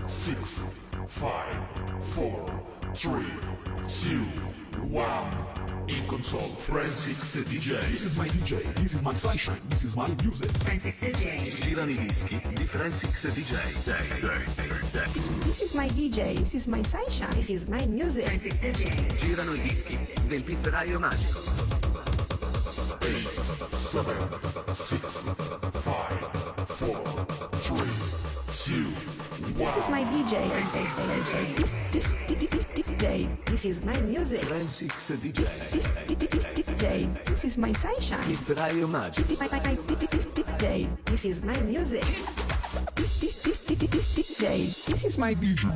6, 5, 4, 3, 2, 1. In console, Francis DJ. This is my DJ, this is my sunshine, this is my music. Francis DJ. Girano i dischi di Francis DJ. This is my DJ, this is my sunshine, this is my music. Francis DJ. Girano i dischi del pifferaio magico. 8, 7, 6, 5, 4, 3, 2, 1. This is my DJ, Francis DJ. This is my music. Francis DJ. DJ. This is my sunshine. Pifferaio magico. DJ. This is my music. DJ. This is my DJ.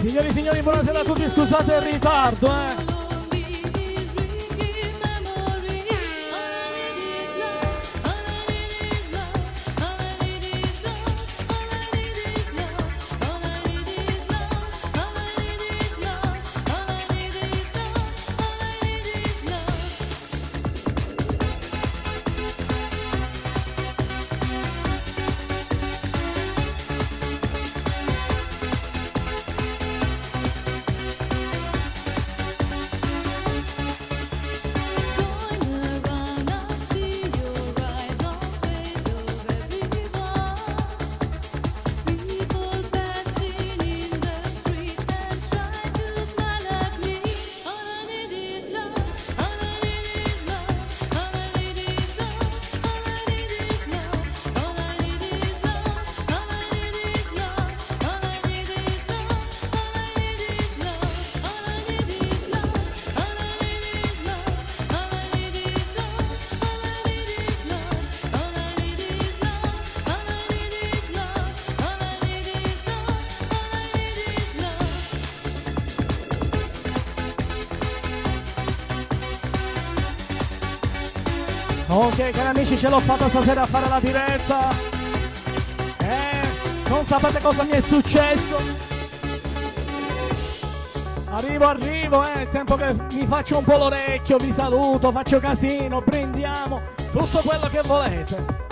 Signori e signori, buonasera a tutti, scusate il ritardo, Ok, cari amici, ce l'ho fatta stasera a fare la diretta. Non sapete cosa mi è successo. Arrivo, è tempo che mi faccio un po' l'orecchio, vi saluto, faccio casino, prendiamo, tutto quello che volete.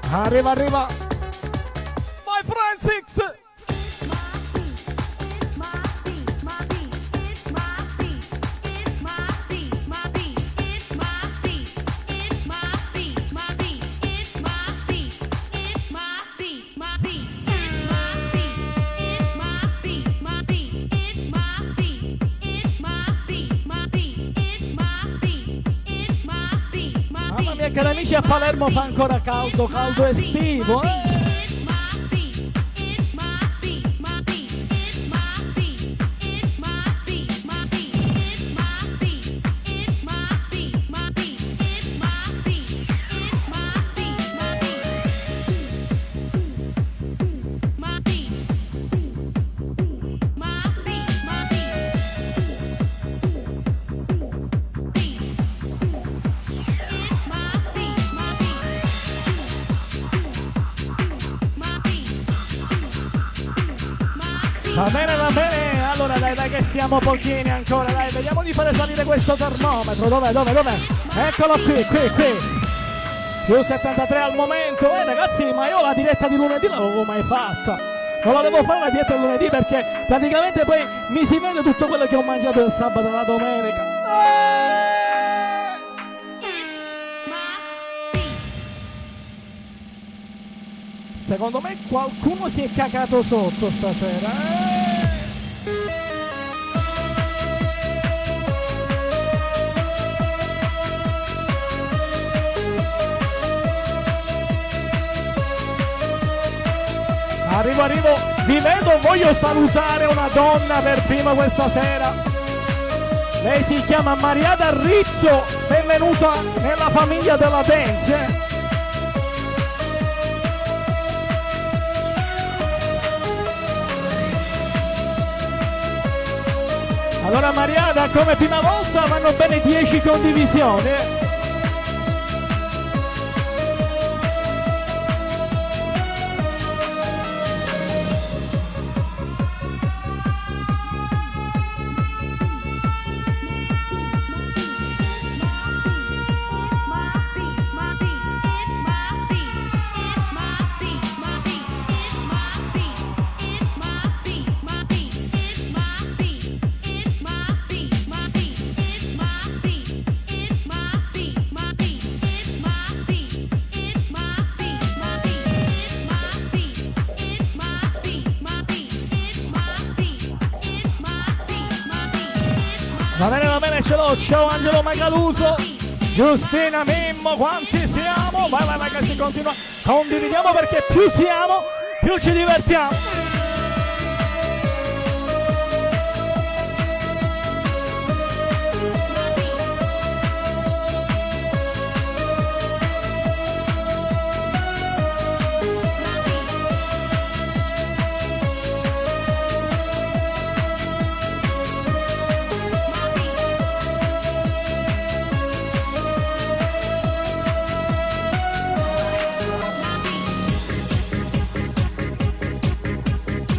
Arriva My Francis. Mamma mia, cari amici, a Palermo fa ancora caldo estivo, Va bene, allora dai che siamo pochini ancora, dai, vediamo di fare salire questo termometro, dov'è? Eccolo qui. Più 73 al momento, ragazzi, ma io la diretta di lunedì l'avevo mai fatta. Non la devo fare la diretta di lunedì perché praticamente poi mi si vede tutto quello che ho mangiato il sabato e la domenica. Secondo me qualcuno si è cacato sotto stasera. Arrivo, vi vedo, voglio salutare una donna per prima questa sera. Lei si chiama Mariada Rizzo, benvenuta nella famiglia della dance. Allora Mariada, come prima volta vanno bene 10 condivisioni. Va bene, ce l'ho, ciao Angelo Magaluso, Giustina Mimmo, quanti siamo? Vai ragazzi, continua, condividiamo perché più siamo, più ci divertiamo.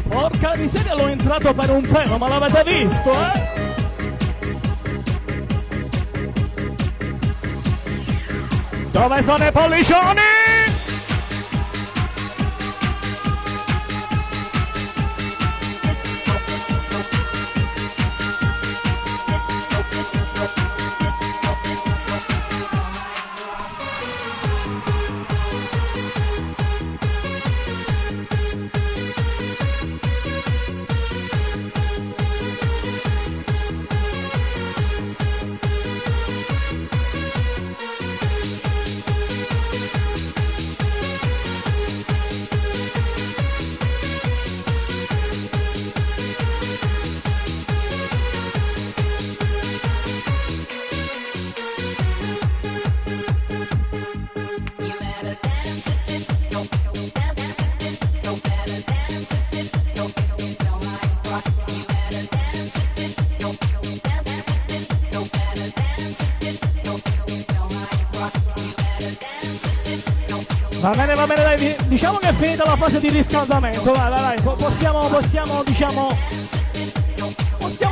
Porca miseria, l'ho entrato per un pelo, ma l'avete visto, Dove sono i pollicioni? Va bene, dai, diciamo che è finita la fase di riscaldamento, dai, possiamo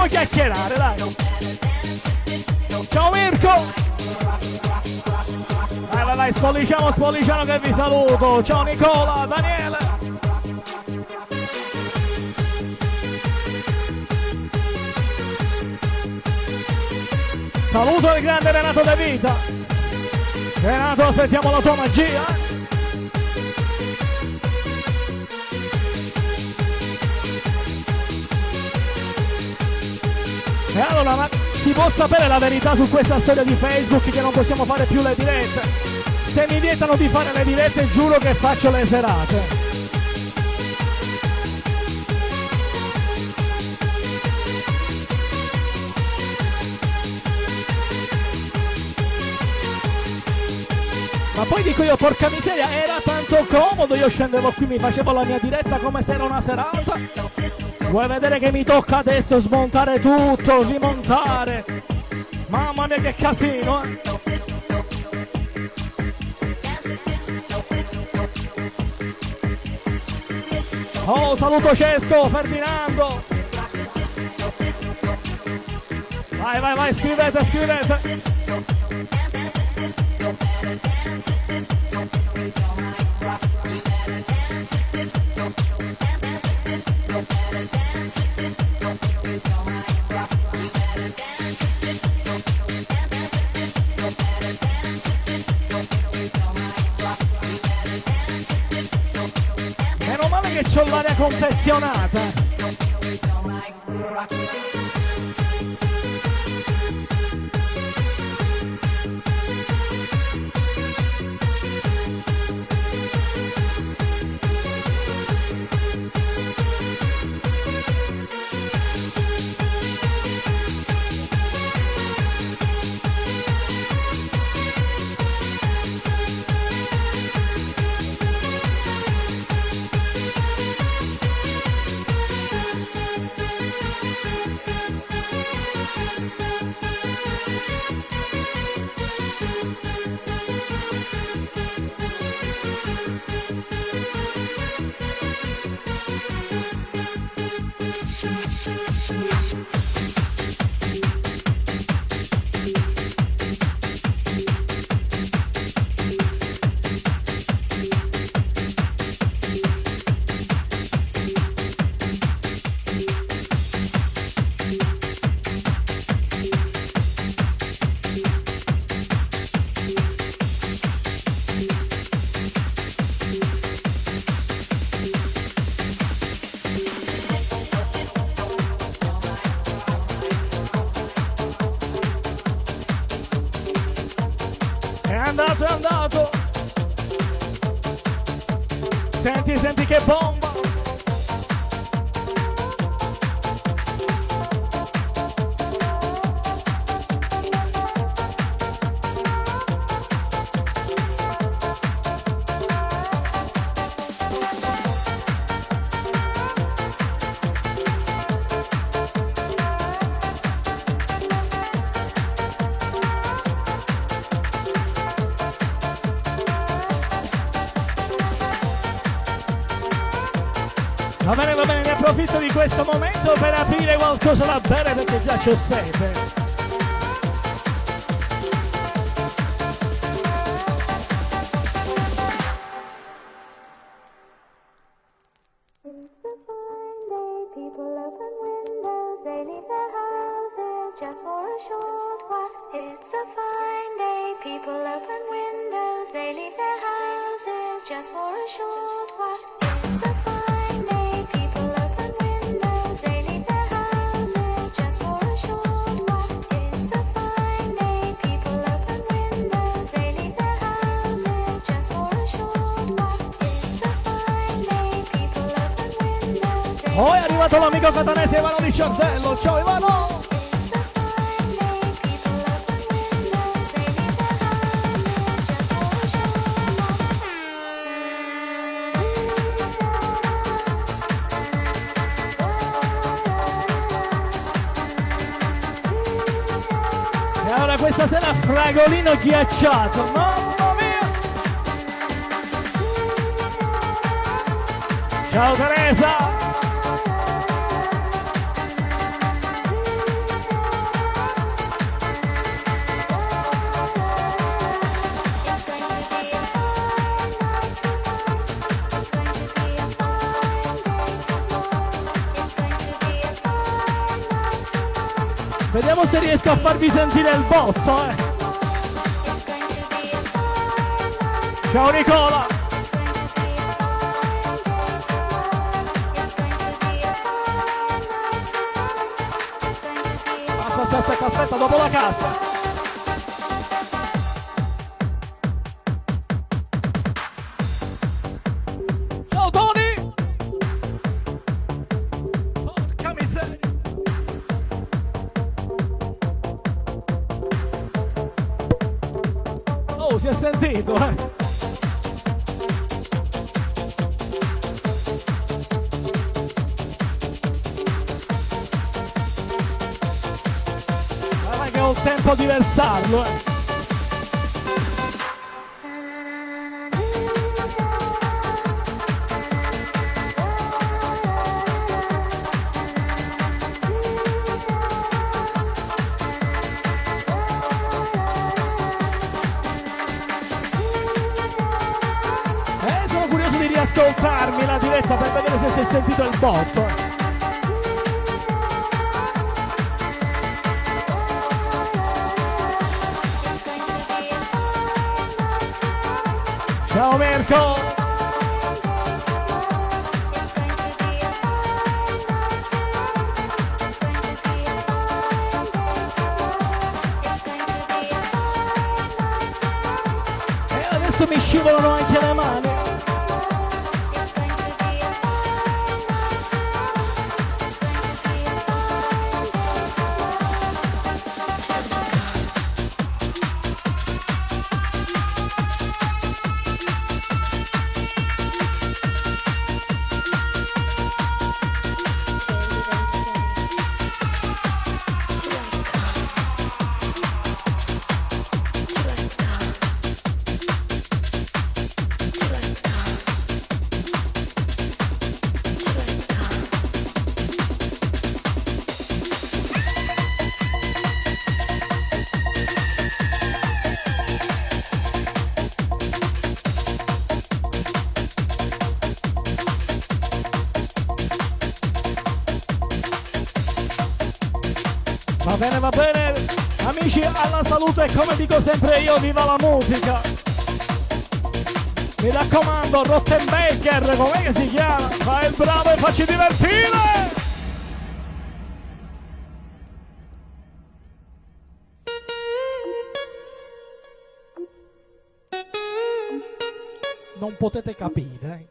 chiacchierare, dai. Ciao Mirko! Dai, spolliciano che vi saluto, ciao Nicola, Daniele! Saluto il grande Renato De Vita! Renato, aspettiamo la tua magia! E allora, ma si può sapere la verità su questa storia di Facebook che non possiamo fare più le dirette? Se mi vietano di fare le dirette giuro che faccio le serate. Ma poi dico io, porca miseria, era tanto comodo, io scendevo qui, mi facevo la mia diretta come se era una serata. Vuoi vedere che mi tocca adesso smontare tutto, rimontare? Mamma mia che casino, Oh, saluto Cesco, Ferdinando. Vai, vai, vai, scrivete, scrivete. Meno male che c'ho l'aria confezionata. È andato. Senti, senti che bomba. Va bene, ne approfitto di questo momento per aprire qualcosa da bere perché già c'ho sete. Oh, è arrivato l'amico catanese Ivano di Ciardello. Ciao Ivano! E allora questa sera fragolino ghiacciato, mamma mia! Ciao Teresa! Vediamo se riesco a farvi sentire il botto, Ciao Nicola! Aspetta, dopo la cassa! Ciao Tony! Porca miseria! Oh, si è sentito, Guarda che ho il tempo di versarlo, ripausarmi la diretta per vedere se si è sentito il botto. Ciao Mirko! E adesso mi scivolano anche le mani. Va bene, amici, alla salute e come dico sempre io, viva la musica! Mi raccomando, Rottenbaker, com'è che si chiama? Fai il bravo e facci divertire! Non potete capire.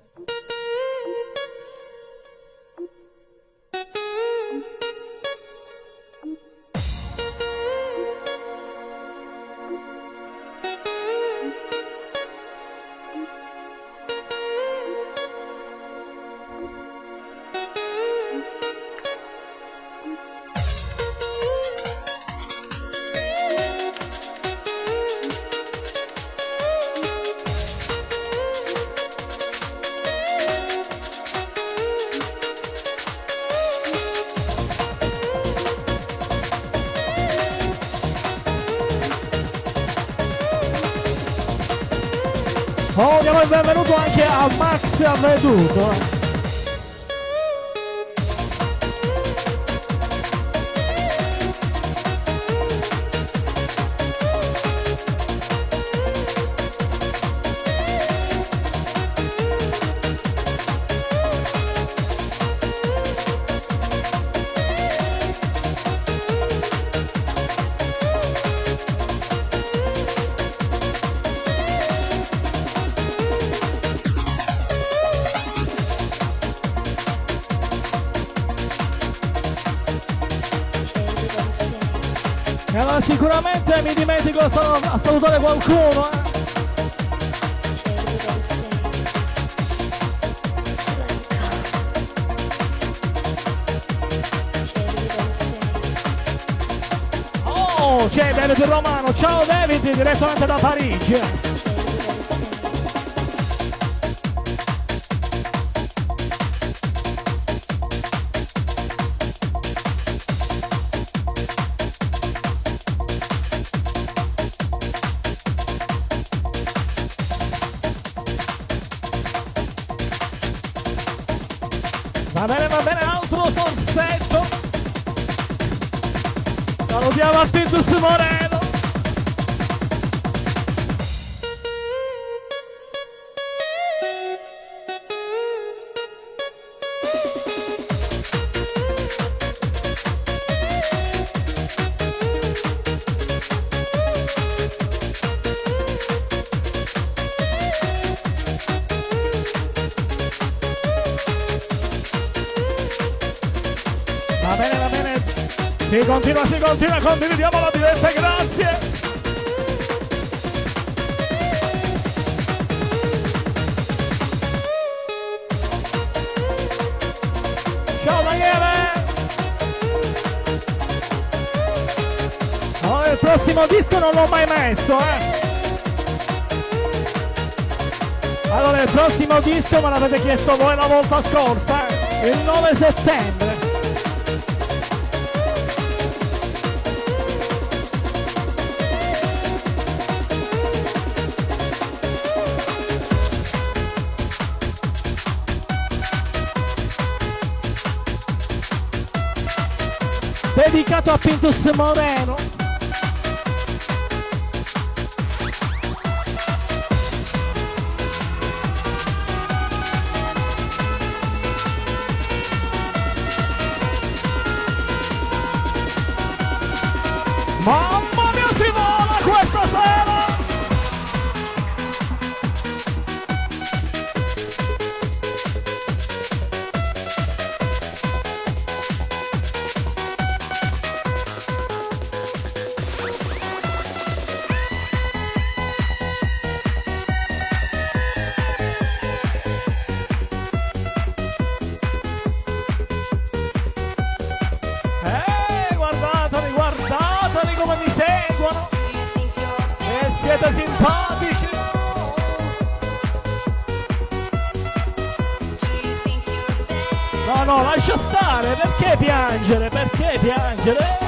Oh, diamo il benvenuto anche a Max Avveduto. E allora sicuramente mi dimentico a salutare qualcuno, Oh, c'è David Romano, ciao David, direttamente da Parigi. Va bene, altro sorsetto. Salutiamo a Titus Moreno. Va bene. Si continua, condividiamo la diretta, grazie. Ciao Daniele. Oh, il prossimo disco non l'ho mai messo, Allora, il prossimo disco me l'avete chiesto voi la volta scorsa, il 9 settembre. dedicato a Pintus Moreno. Mamma mia, si vola questa sera! Guardateli, guardateli come mi seguono! E siete simpatici! No, no, lascia stare! Perché piangere? Perché piangere?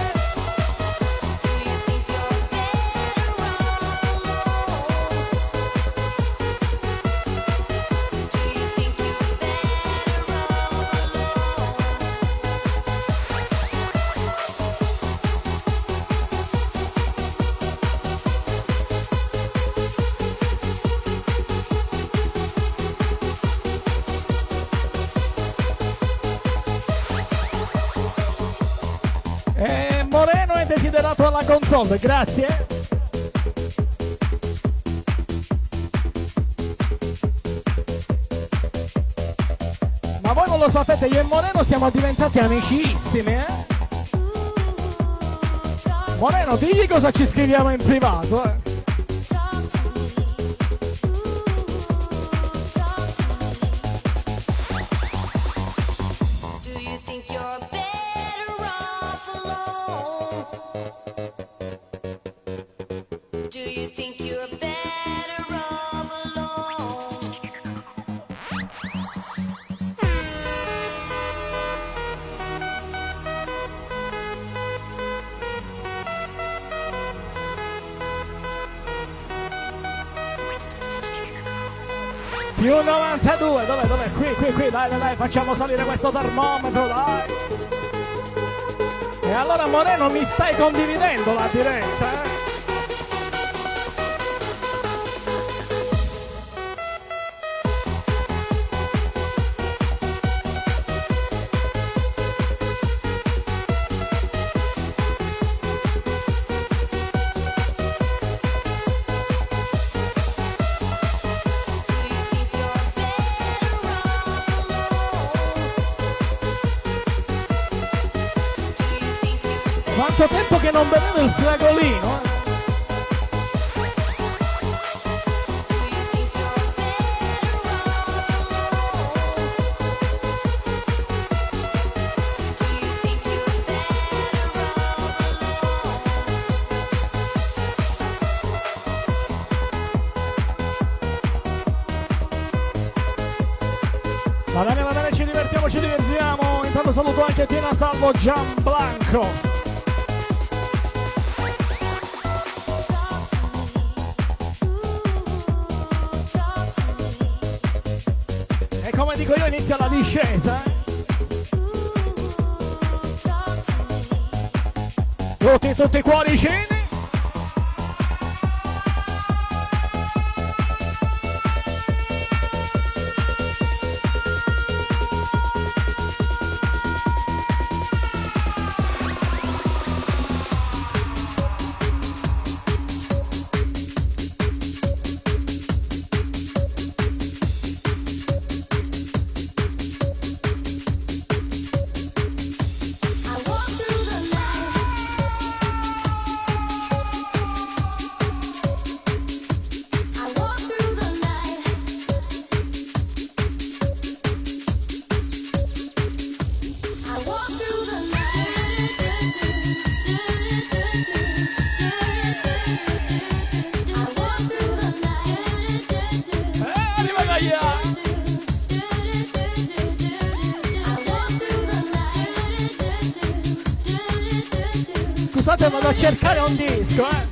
Moreno è desiderato alla console, grazie. Ma voi non lo sapete, io e Moreno siamo diventati amicissimi, eh? Moreno, digli cosa ci scriviamo in privato, eh? Più 92, dov'è? Qui, dai, facciamo salire questo termometro, dai! E allora Moreno mi stai condividendo la diretta, eh? Quanto tempo che non bevevo il fragolino, eh? Va bene, ci divertiamo. Intanto saluto anche Tina Salvo Gianblanco. Come dico io, inizia la discesa, tutti cuoricini. Scusate, vado a cercare un disco, eh.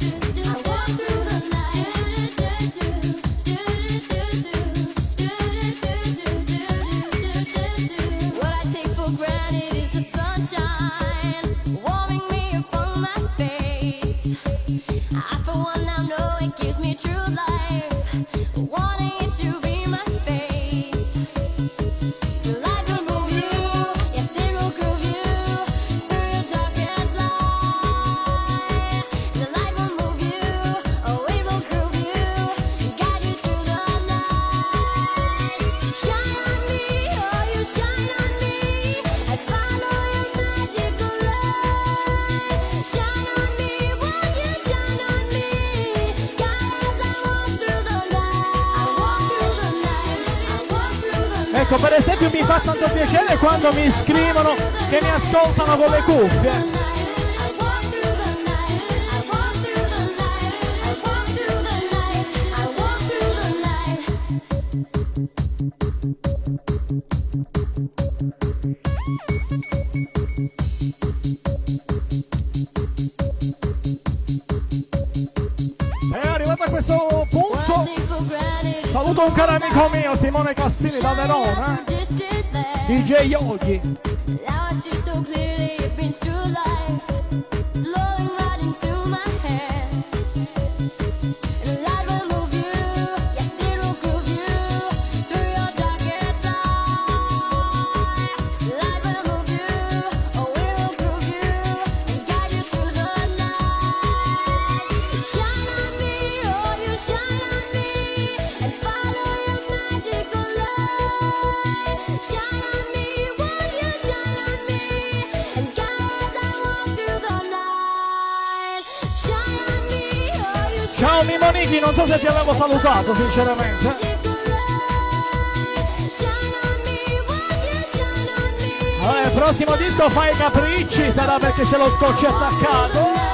What I take for granted is the sunshine, warm Ecco, per esempio mi fa tanto piacere quando mi scrivono che mi ascoltano con le cuffie. E arrivato a questo punto saluto un caro amico mio, Simone Cassini da Verona, DJ Yogi. Ciao Mimo Niki, non so se ti avevo salutato sinceramente. Allora il prossimo disco fa i capricci, sarà perché c'è lo scotch attaccato.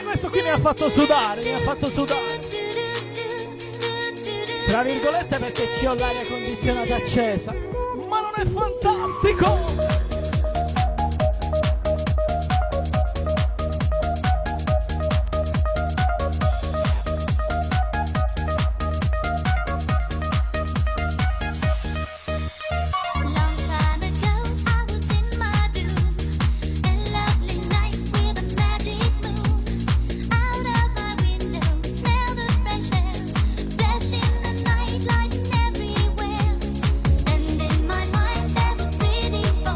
Questo qui mi ha fatto sudare, tra virgolette perché ci ho l'aria condizionata accesa, ma non è fantastico? And in my mind there's a pretty boy.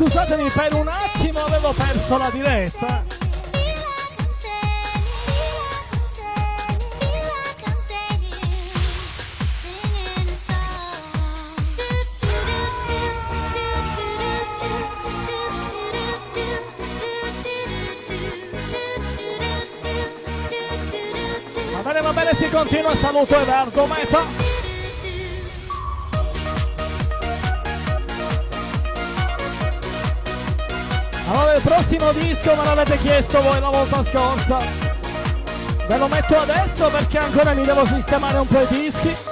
scusatemi, per un attimo avevo perso la diretta. Va bene, si continua, saluto Edardo Meta. Allora il prossimo disco me l'avete chiesto voi la volta scorsa. Ve lo metto adesso perché ancora mi devo sistemare un po' i dischi.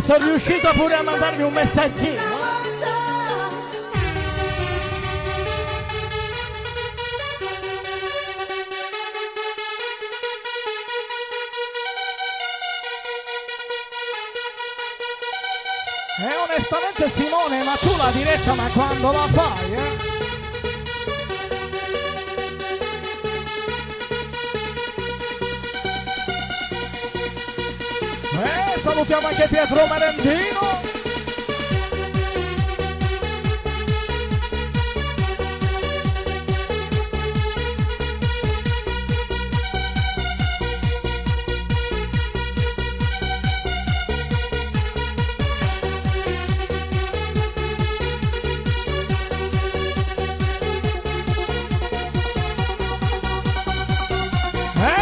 Sono riuscito pure a mandarmi un messaggino. E onestamente Simone, ma tu la diretta, ma quando la fai, salutiamo anche Pietro Merendino.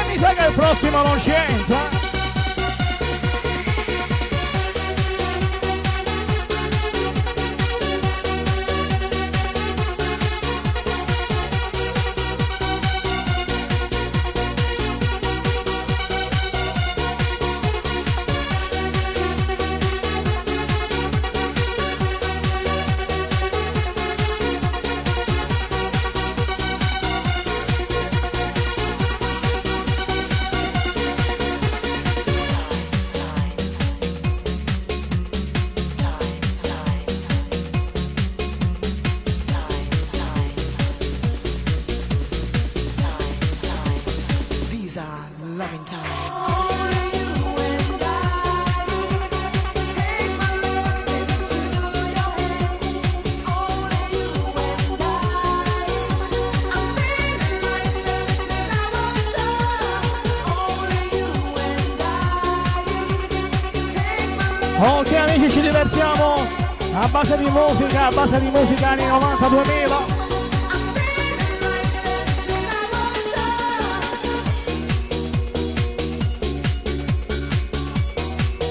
Mi sa che il prossimo non ci entra. Ok amici, ci divertiamo a base di musica anni 90-2000.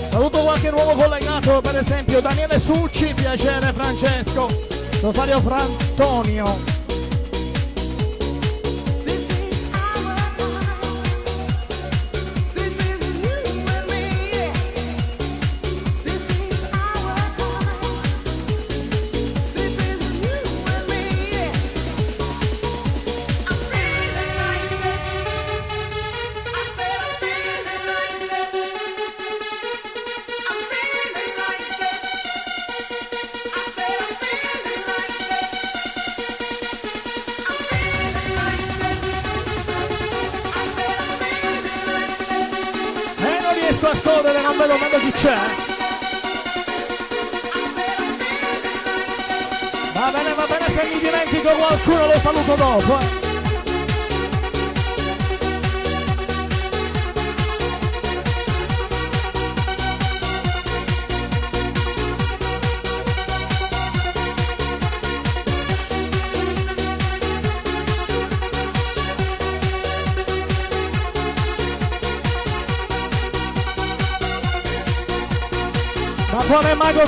Saluto qualche nuovo collegato, per esempio Daniele Succi, piacere Francesco. Rosario Frantonio. A scorrere, non vedo chi c'è. Va bene, se mi dimentico qualcuno lo saluto dopo.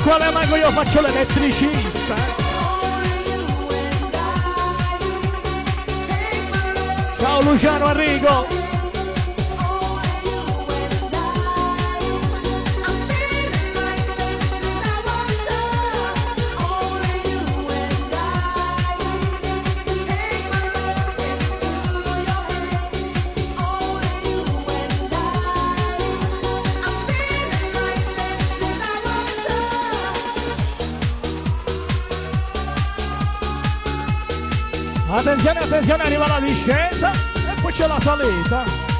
Quale mago, io faccio l'elettricista. Ciao Luciano Enrico. Attenzione, arriva la discesa e poi c'è la salita.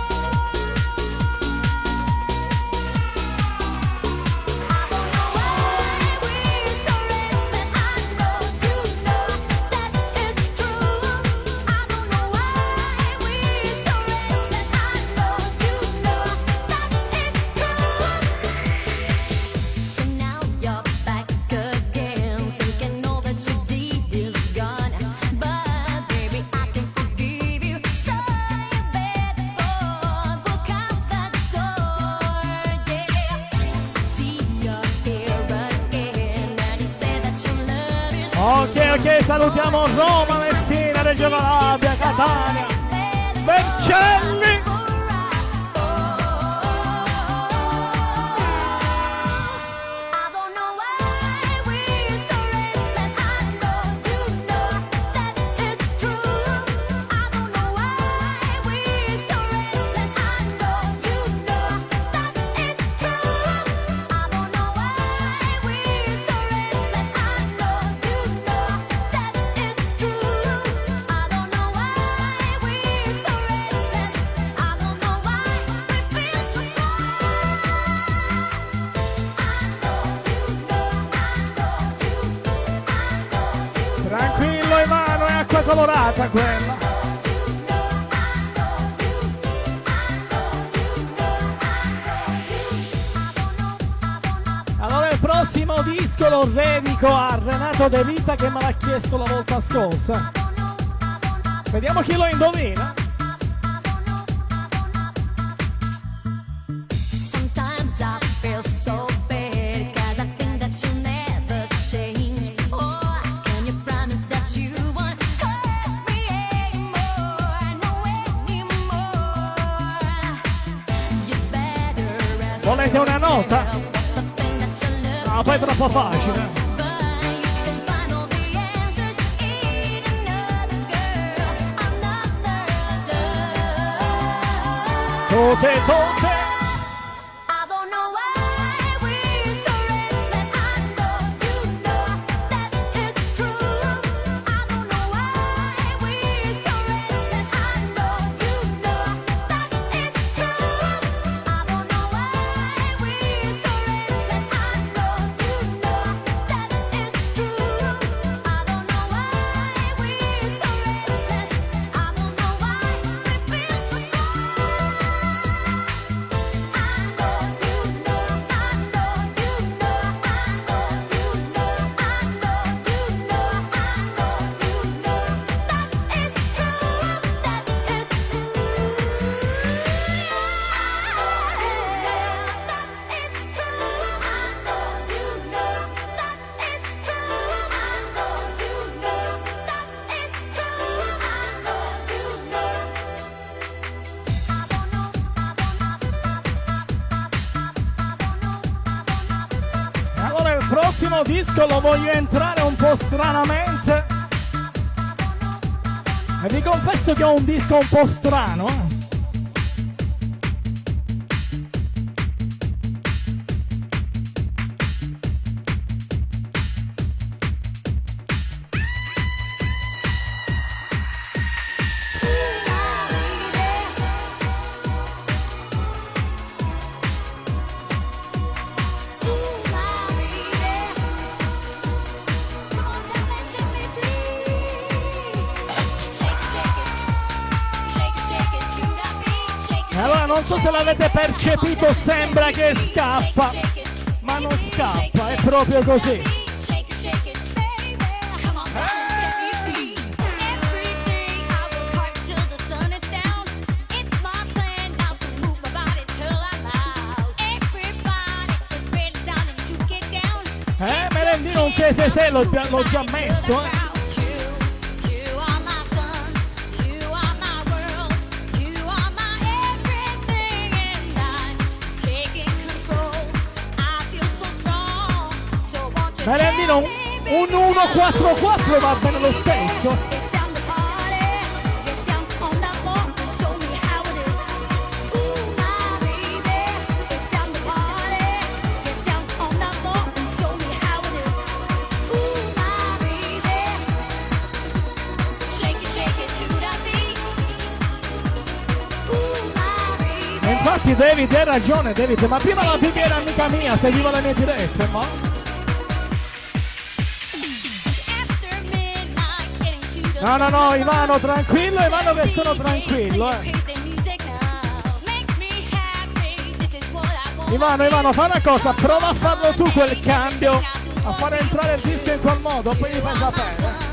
Ok, salutiamo Roma, Messina, Reggio Calabria, Catania, Vercelli. Tranquillo Ivano, è acqua colorata quella. Allora il prossimo disco lo dedico a Renato De Vita che me l'ha chiesto la volta scorsa. Vediamo chi lo indovina. Volete una nota? No, poi è troppo facile. Tote. prossimo disco lo voglio entrare un po' stranamente. E vi confesso che ho un disco un po' strano, non so se l'avete percepito, sembra che scappa, ma non scappa, è proprio così. Merendino un 666 l'ho già messo, Merendino un 1-4-4 va bene lo stesso. E infatti David hai ragione, David, ma prima la Bibbia era amica mia, seguiva le mie dirette, no? No, Ivano, tranquillo, Ivano che sono tranquillo, Ivano, fai una cosa, prova a farlo tu quel cambio, a fare entrare il disco in quel modo, poi mi fai sapere.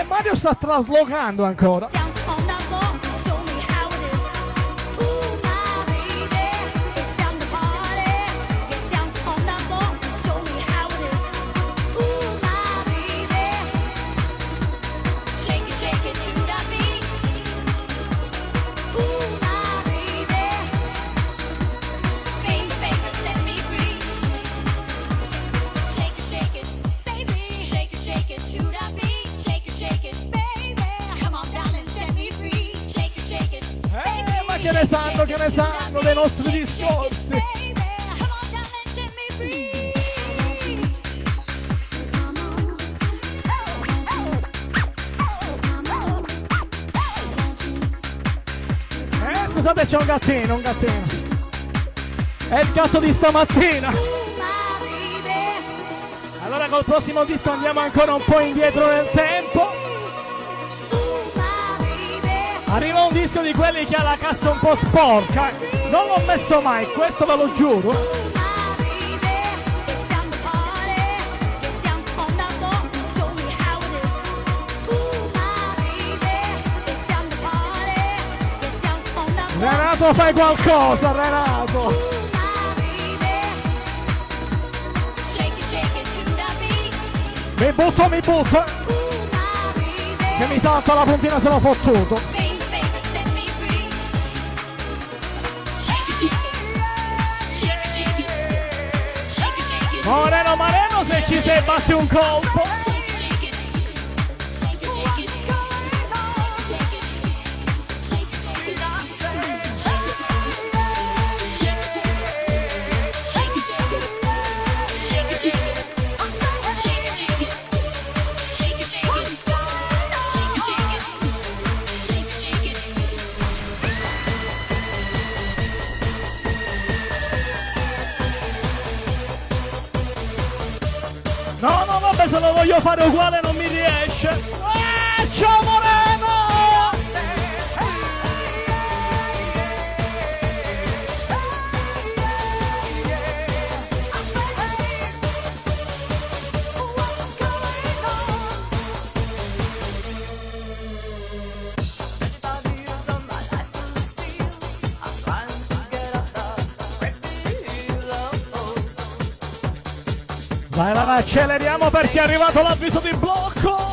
Mario sta traslocando ancora. Che ne sanno dei nostri discorsi. Scusate, c'è un gattino. È il gatto di stamattina. Allora col prossimo disco andiamo ancora un po' indietro nel tempo. Arriva un disco di quelli che ha la cassa un po' sporca. Non l'ho messo mai, questo ve lo giuro. Renato, fai qualcosa, Renato. Mi butto. Se mi salta la puntina sono fottuto. Moreno, se ci sei batti un colpo. No, vabbè, se lo voglio fare uguale non mi riesce. Ciao Moreno! Vai, vai, vai, acceleriamo perché è arrivato l'avviso di blocco.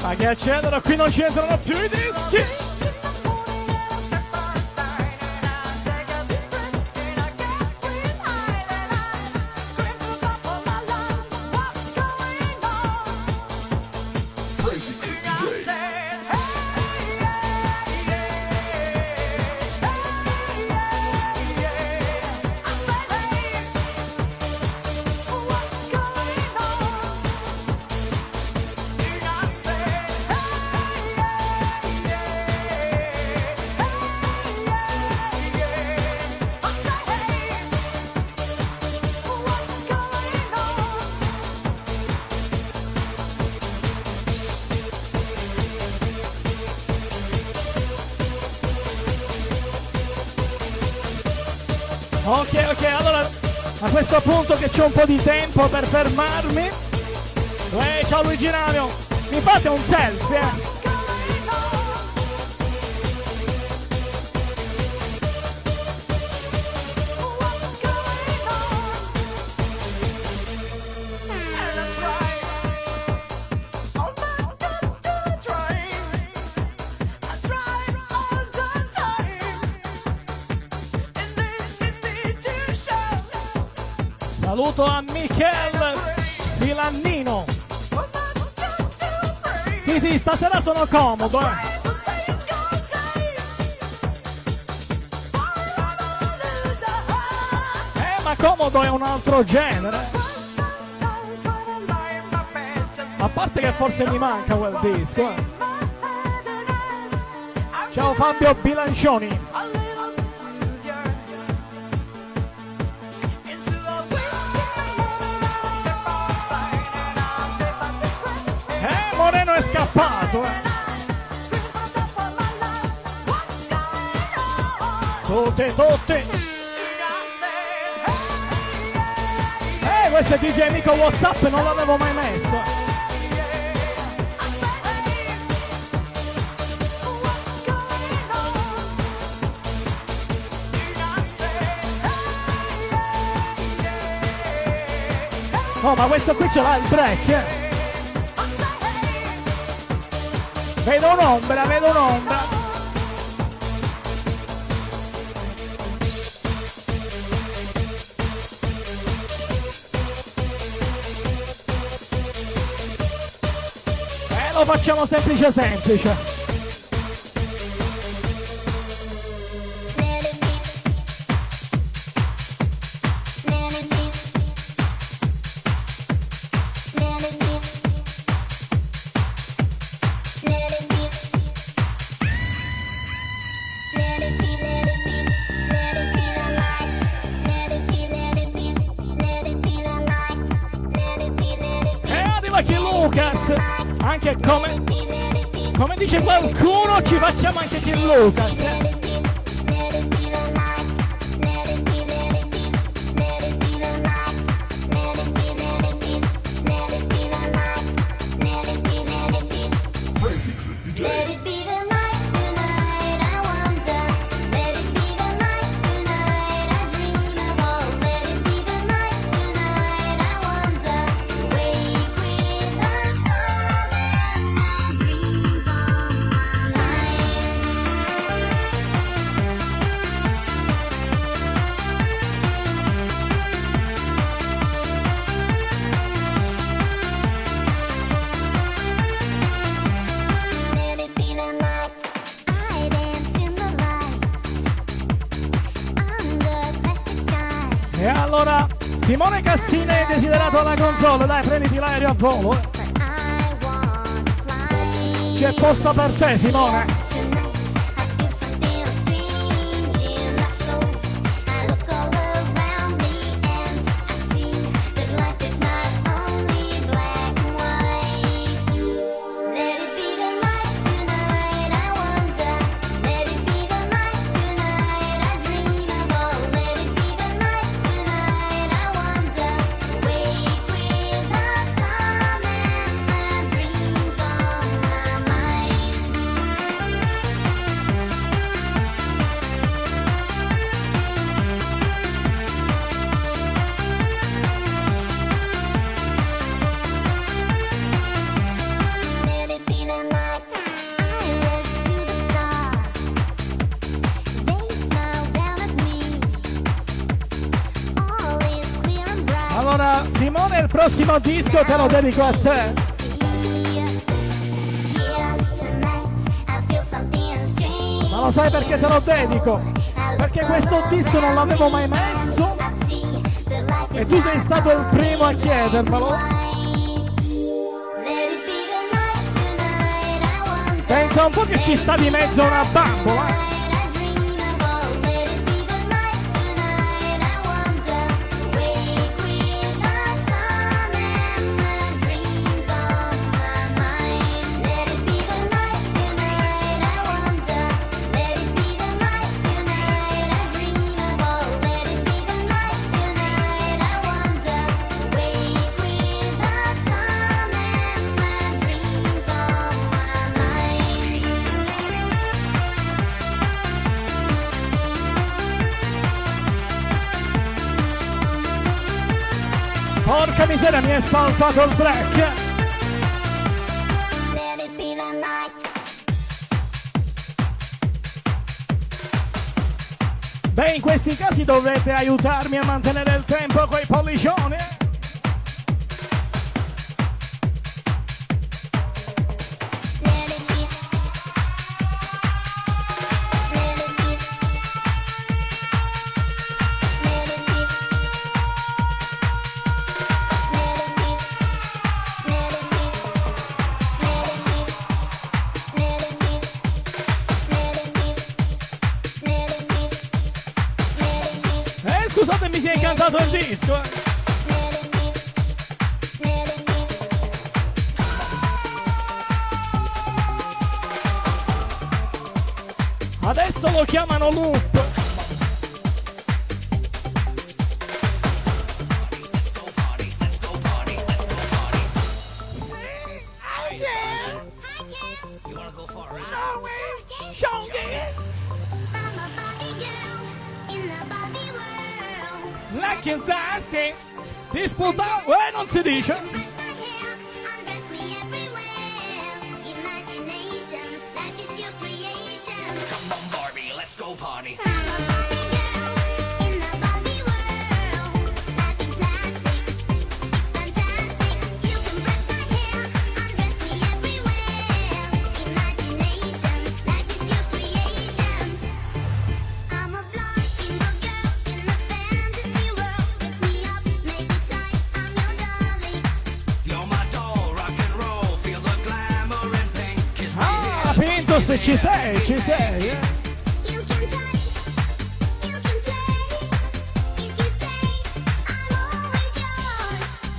Ma che accedono, qui non ci entrano più i dischi. Ok, allora a questo punto che c'ho un po' di tempo per fermarmi. Ciao Luigi Navio, mi fate un selfie, Saluto a Michel Filannino. Sì, stasera sono comodo, ma comodo è un altro genere. A parte che forse mi manca quel disco, Ciao Fabio Bilancioni. Moreno è scappato, Tutte. Questo è DJ Nico WhatsApp, non l'avevo mai messo. Oh, ma questo qui ce l'ha il break, Vedo un'ombra. Lo facciamo semplice. Anche come dice qualcuno, ci facciamo anche King Lucas. E allora Simone Cassine è desiderato alla console, dai, prenditi l'aereo a volo. C'è posto per te, Simone. Allora, Simone, il prossimo disco te lo dedico a te. Ma lo sai perché te lo dedico? Perché questo disco non l'avevo mai messo e tu sei stato il primo a chiedermelo. Pensa un po' che ci sta di mezzo una bambola. Porca miseria, mi è saltato il break. Beh, in questi casi dovete aiutarmi a mantenere il tempo coi pollicioni. Scusate, mi si è incantato il disco. Adesso lo chiamano loop. Like in tasting, disputa, non si dice. Come on, Barbie, let's go party. Se ci sei, ci sei, eh?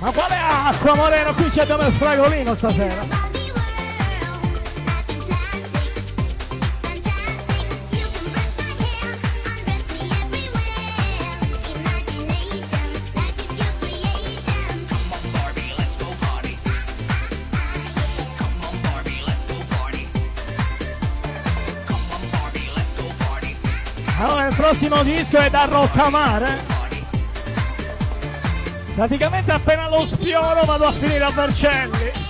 Ma quale acqua, Moreno? Qui ci abbiamo il fragolino stasera. Allora, il prossimo disco è da rottamare. Praticamente appena lo sfioro vado a finire a Vercelli.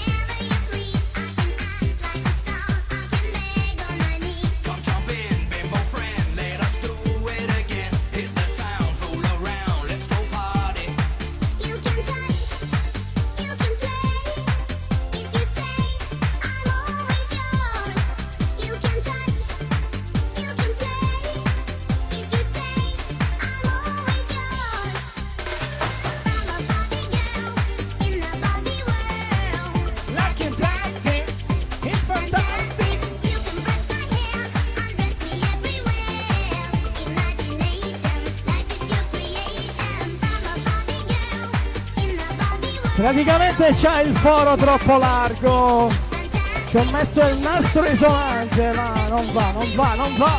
Praticamente c'ha il foro troppo largo. Ci ho messo il nastro isolante, ma non va, non va, non va.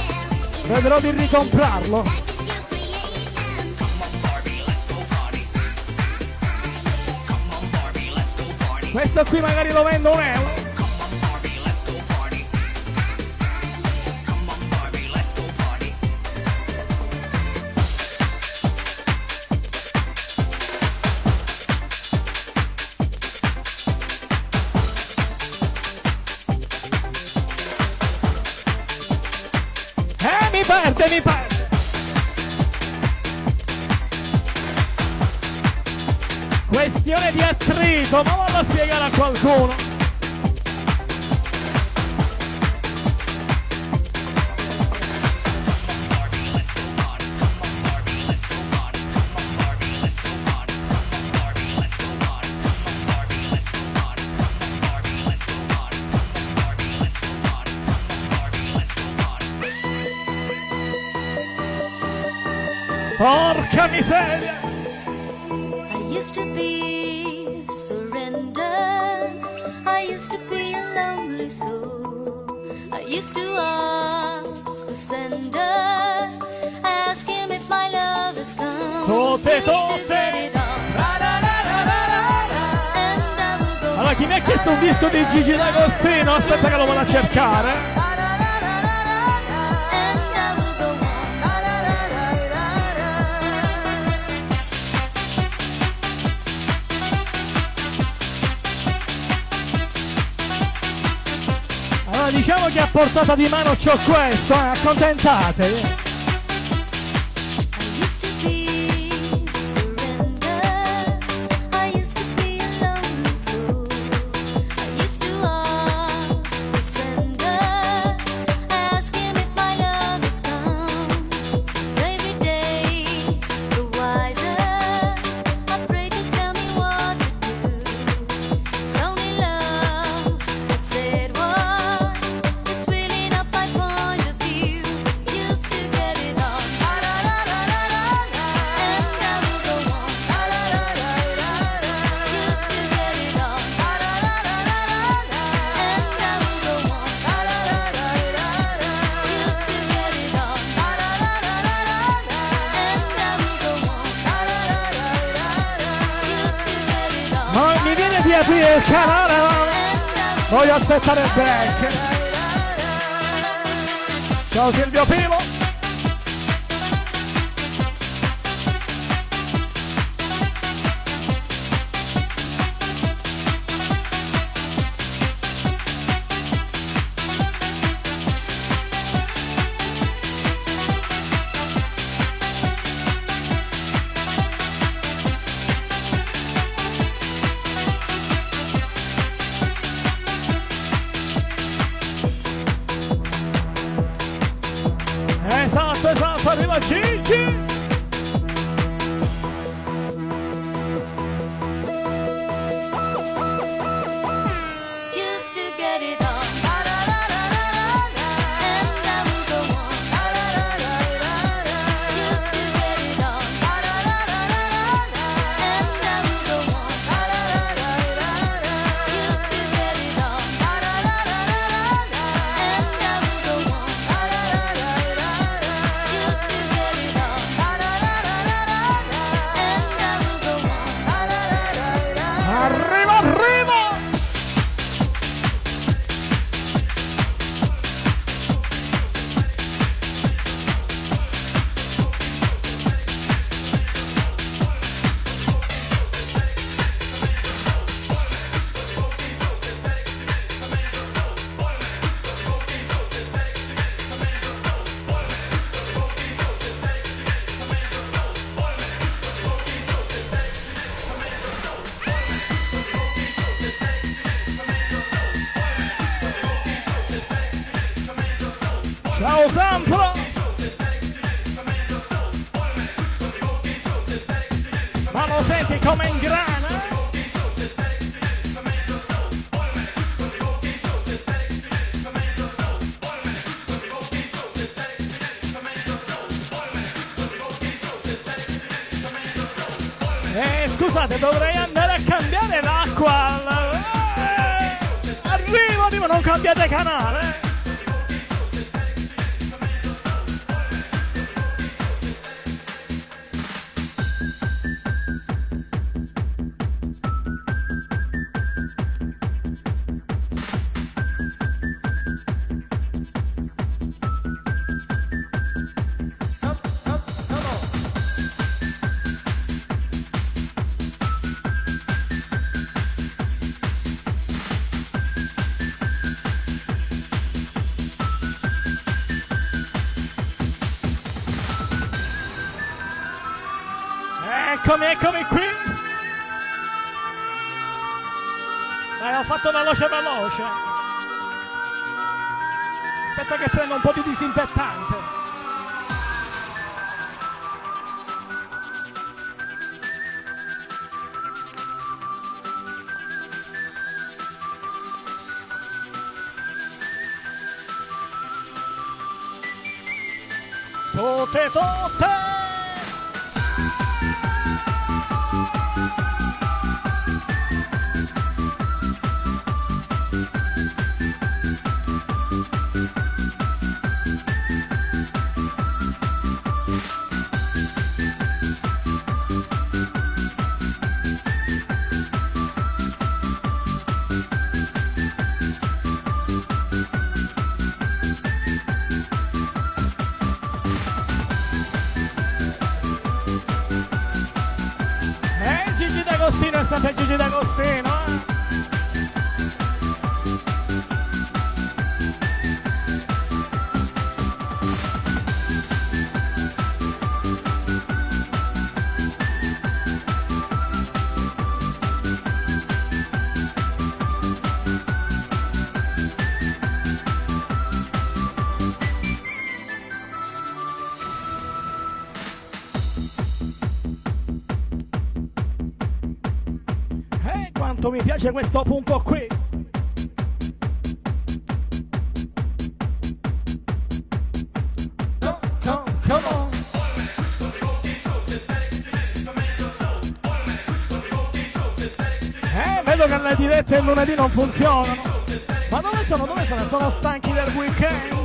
Vedrò di ricomprarlo. Questo qui magari lo vendo €1. Mi perde. Questione di attrito, ma vado a spiegare a qualcuno. Porca miseria! I used to be surrendered. I used to be a lonely soul. I used to ask the sender, ask him if my love has come. Tote, tote! Allora, chi mi ha chiesto un disco di Gigi D'Agostino? Aspetta che lo vado a cercare. Diciamo che a portata di mano c'ho questo, accontentatevi. Aprire il canale, voglio aspettare il break. Ciao Silvio Pilo. Esatto, arriva Gigi! Ciao Sampro! Ma lo senti come ingrana? Scusate, dovrei andare a cambiare l'acqua. Arrivo, non cambiate canale. Eccomi qui. l'ho fatto veloce veloce. Aspetta che prendo un po' di disinfettante. Tutte, tutte! Gigi D'Agostino è sempre Gigi D'Agostino, quanto mi piace questo punto qui. Come on. Vedo che le dirette il lunedì non funzionano. Ma dove sono? Dove sono? Sono stanchi del weekend?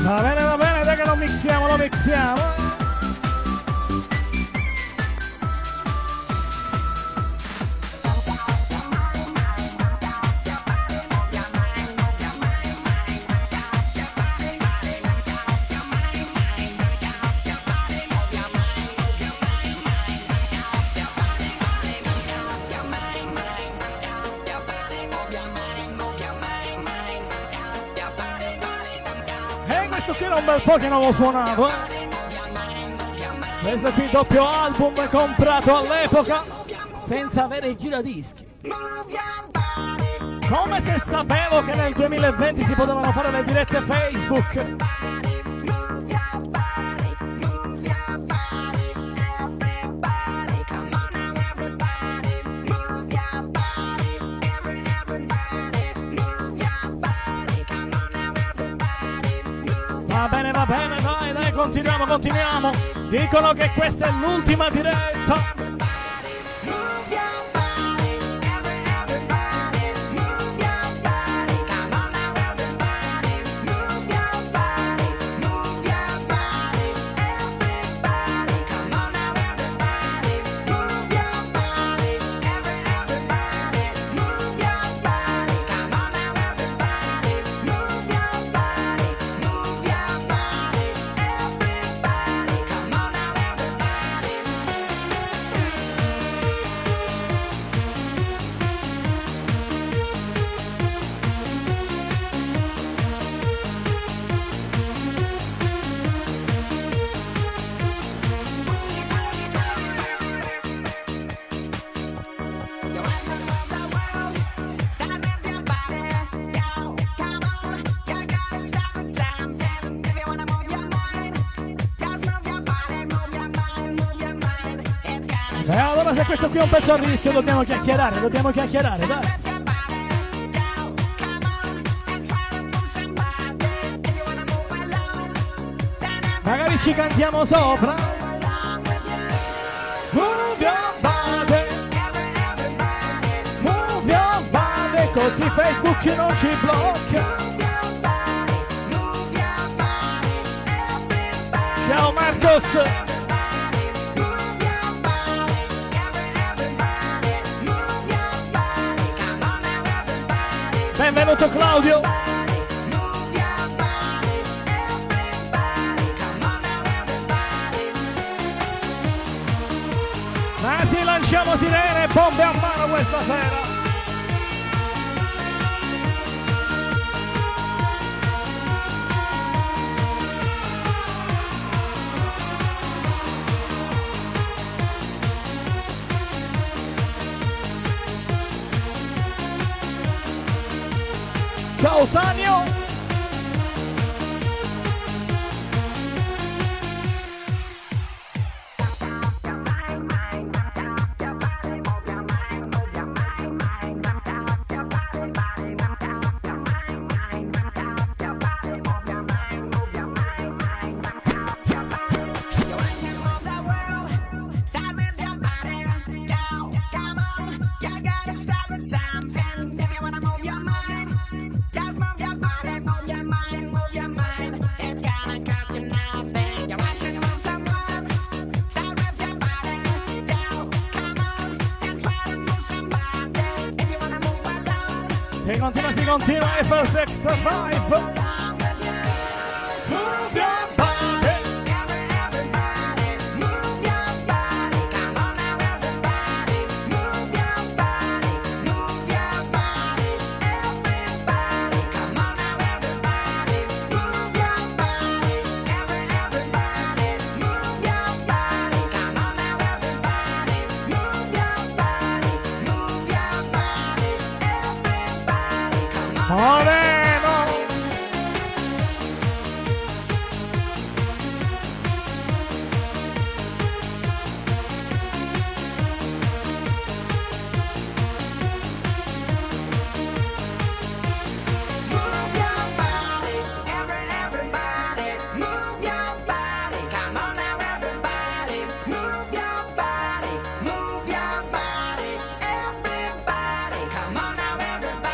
Va bene, dai che lo mixiamo. Questo qui era un bel po' che non lo suonavo, Questo qui doppio album comprato all'epoca senza avere i giradischi. Come se sapevo che nel 2020 si potevano fare le dirette Facebook. Va bene, dai, continuiamo. Dicono che questa è l'ultima diretta. che questo qui è un pezzo a rischio, dobbiamo chiacchierare, dai. Magari ci cantiamo sopra. Move your body, move your body, così Facebook non ci blocca. Ciao Marcos. Benvenuto Claudio. Ma sì, lanciamo sirene e bombe a mano questa sera. Ciao Sanio! Si continua F65. Move your body, everybody, move your body, come on now everybody, move your body, move your body, everybody, come on now everybody, move your body, everybody, move your body, come on now everybody, move your body, move your body, everybody, come on. Moreno! Move your body, everybody, move your body, come on now everybody, move your body, move your body, everybody, come on now everybody.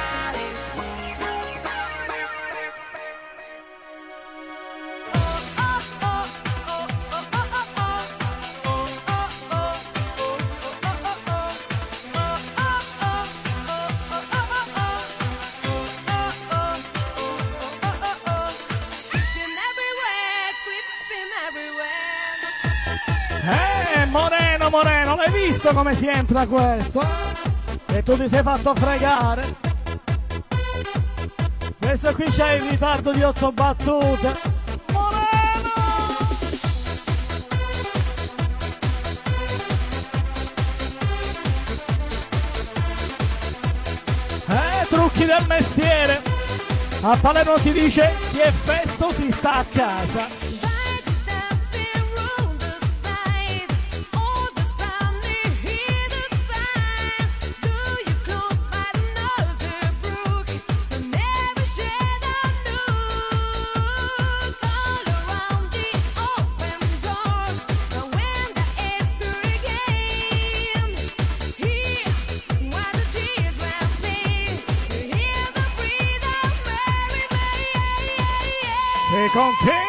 Moreno, l'hai visto come si entra questo? E tu ti sei fatto fregare. Questo qui c'è il ritardo di 8 battute. Moreno! Trucchi del mestiere. A Palermo si dice chi è festo si sta a casa. E continua.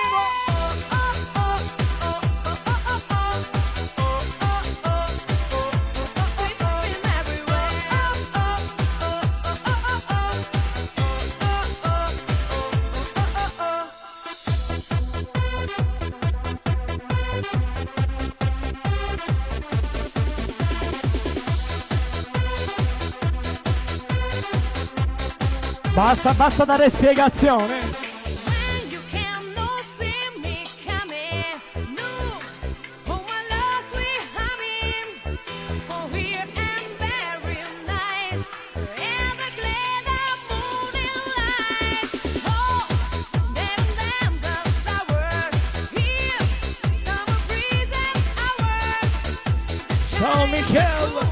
Basta dare spiegazione. Michael.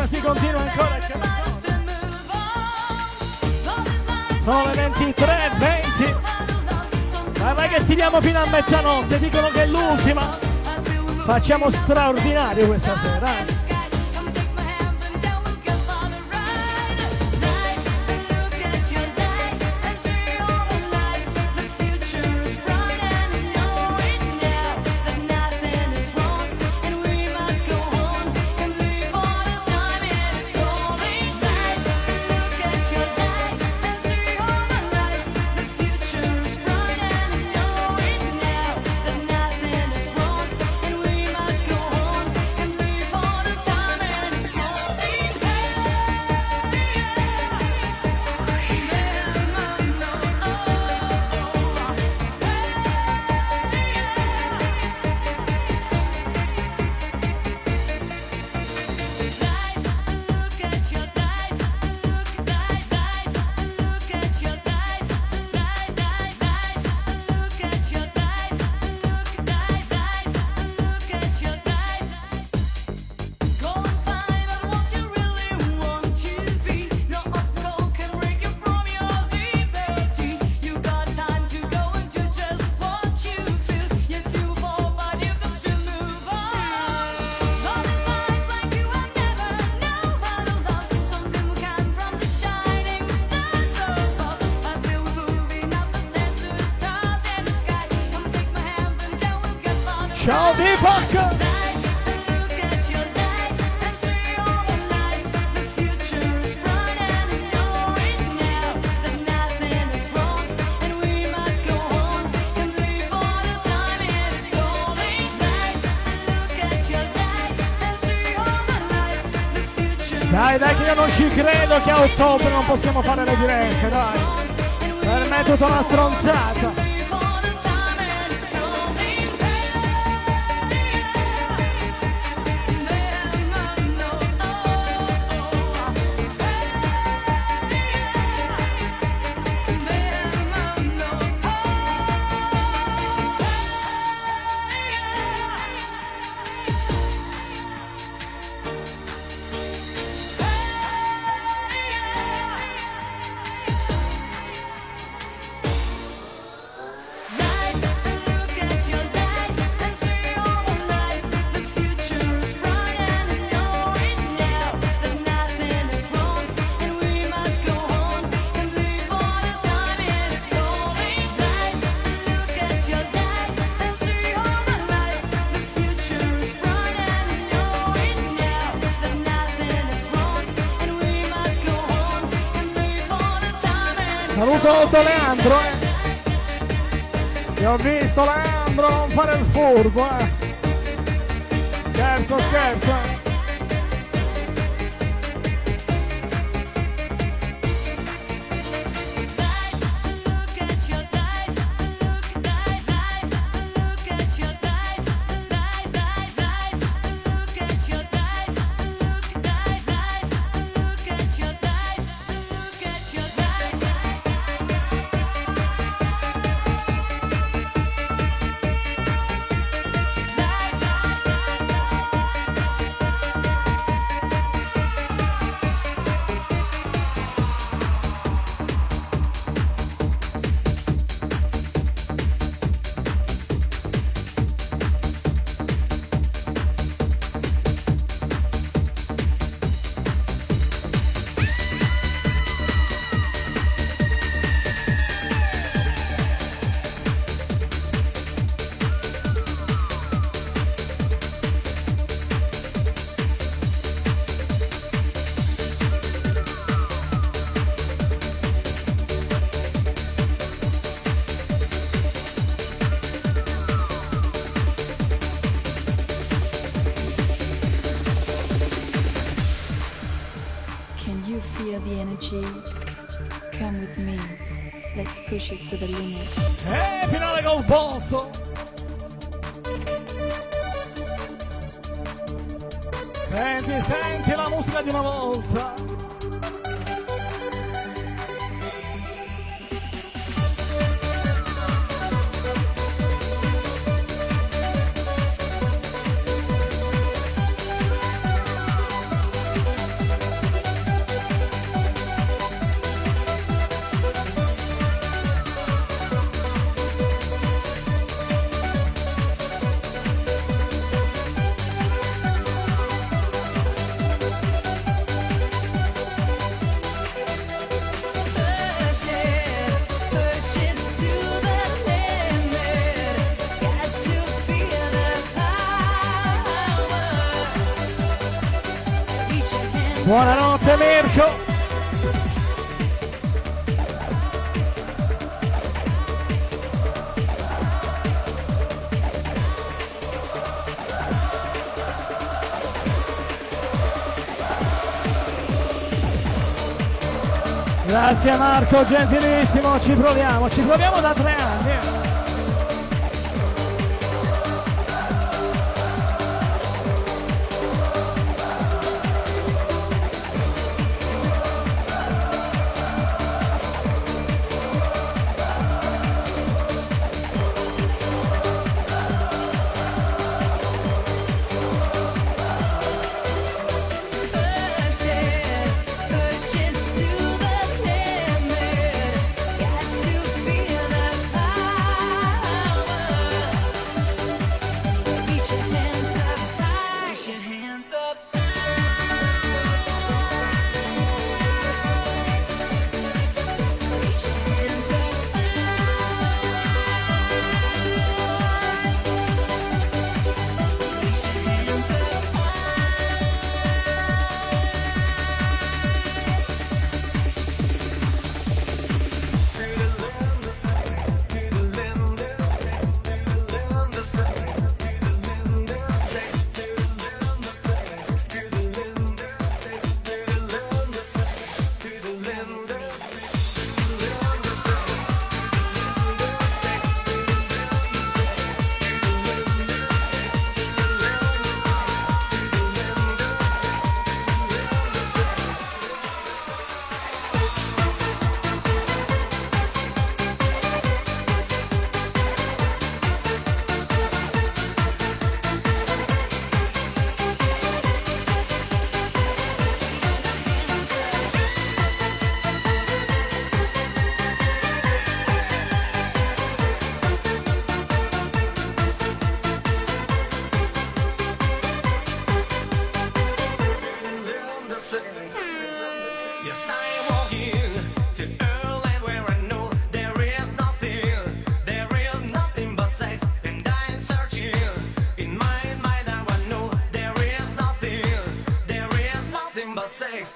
Si continua ancora. Sono le 23:20. Vai che tiriamo fino a mezzanotte. Dicono che è l'ultima. Facciamo straordinario questa sera. Ciao Deepak! Dai che io non ci credo che a ottobre non possiamo fare le dirette, dai. Per me è tutta una stronzata. Saluto Otto Leandro, Ti ho visto Leandro non fare il furbo, Scherzo, scherzo. Come with me, let's push it to the limit. Finale col botto. Senti la musica di una volta. Buonanotte Mirko. Grazie Marco, gentilissimo, ci proviamo da 3 anni.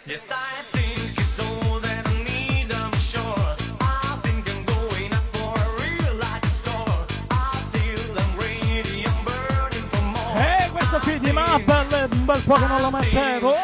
Yes, I think it's all that I need, I'm sure. I bel po' che non lo mettevo.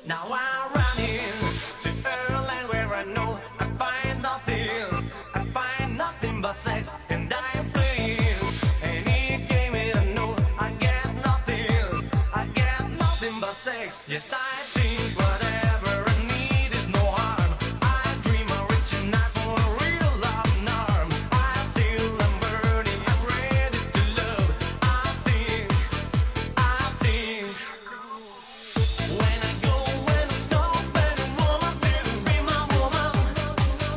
Now I'm running to a land where I know I find nothing but sex, and I'm playing any game and I know I get nothing but sex. Yes, I think whatever I need is no harm. I dream of reaching out for a real love and arms. I feel I'm burning, I'm ready to love. I think when I go, when I stop, and woman to be my woman,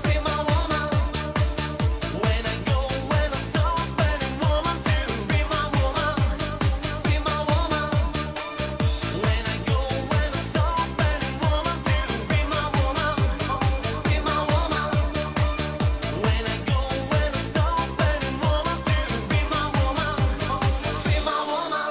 be my woman. When I go, when I stop, and woman to be my woman, be my woman. When I go, when I stop, and woman to be my woman, be my woman. When I go, when I stop, and woman to be my woman, be my woman.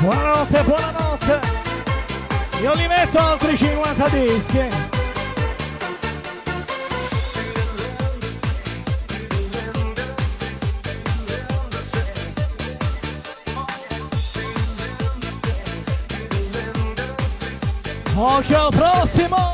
Buonanotte, buonanotte. Io li metto altri 50 dischi. Occhio al prossimo.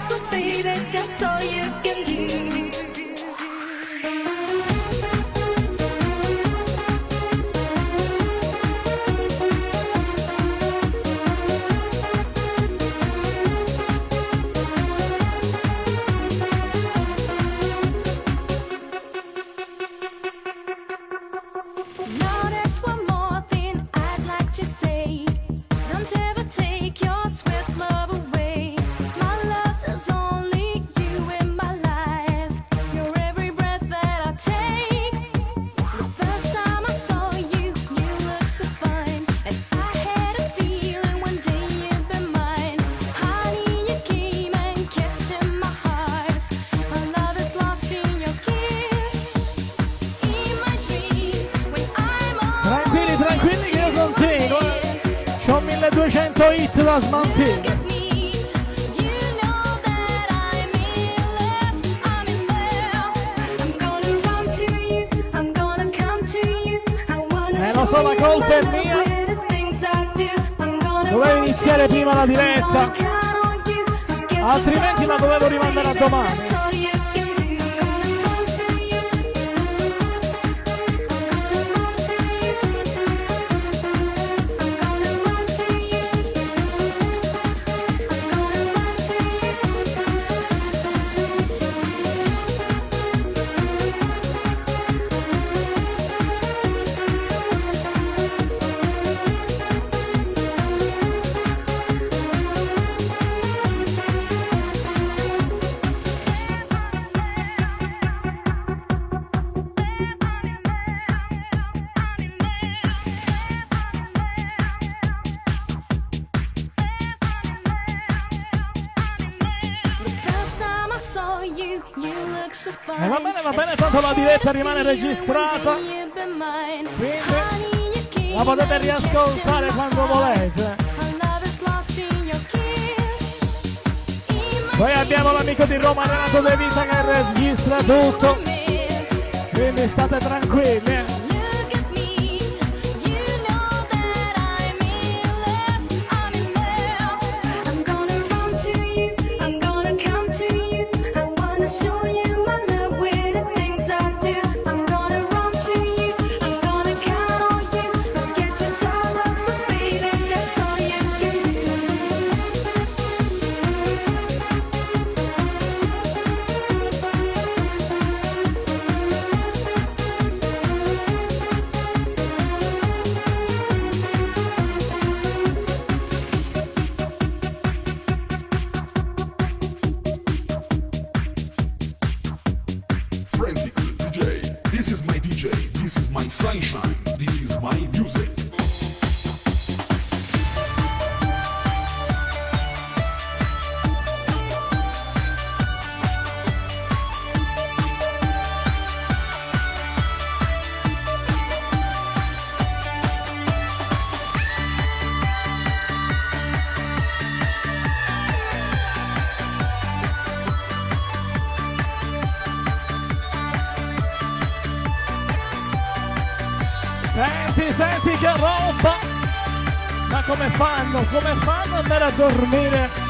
So baby, that's all you can do. Now there's one more thing I'd like to say. Don't ever take your sweet love away. My love is only you in my life. You're every breath that I take. The first time I saw you, you looked so fine, and I had a feeling one day you'd be mine. Honey, you came and kept in my heart. My love is lost in your kiss. In my dreams, when I'm all Tranquilli, tranquilli che io continuo. C'ho 1200 hit da smantire. look at me, you know that I'm in love, I'm in love. I'm gonna run to you, I'm gonna come to you. I wanna Lo so, la colpa è mia. Dovevo iniziare prima la diretta, altrimenti la dovevo rimandare a domani. Va bene, tanto la diretta rimane registrata. Quindi La potete riascoltare quando volete. Poi abbiamo l'amico di Roma Renato De Vita che registra tutto, quindi state tranquilli. Forensic DJ, this is my DJ, this is my sunshine, this is my music. Senti che roba! Ma come fanno ad andare a dormire?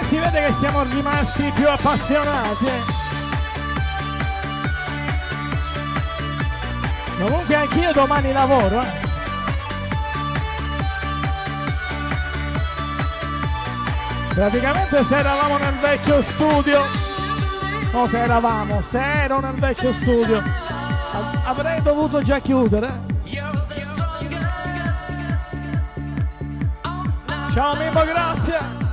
Si vede che siamo rimasti più appassionati. Comunque anch'io domani lavoro. Praticamente se eravamo nel vecchio studio, no, se ero nel vecchio studio, avrei dovuto già chiudere. Ciao Mimmo, grazie.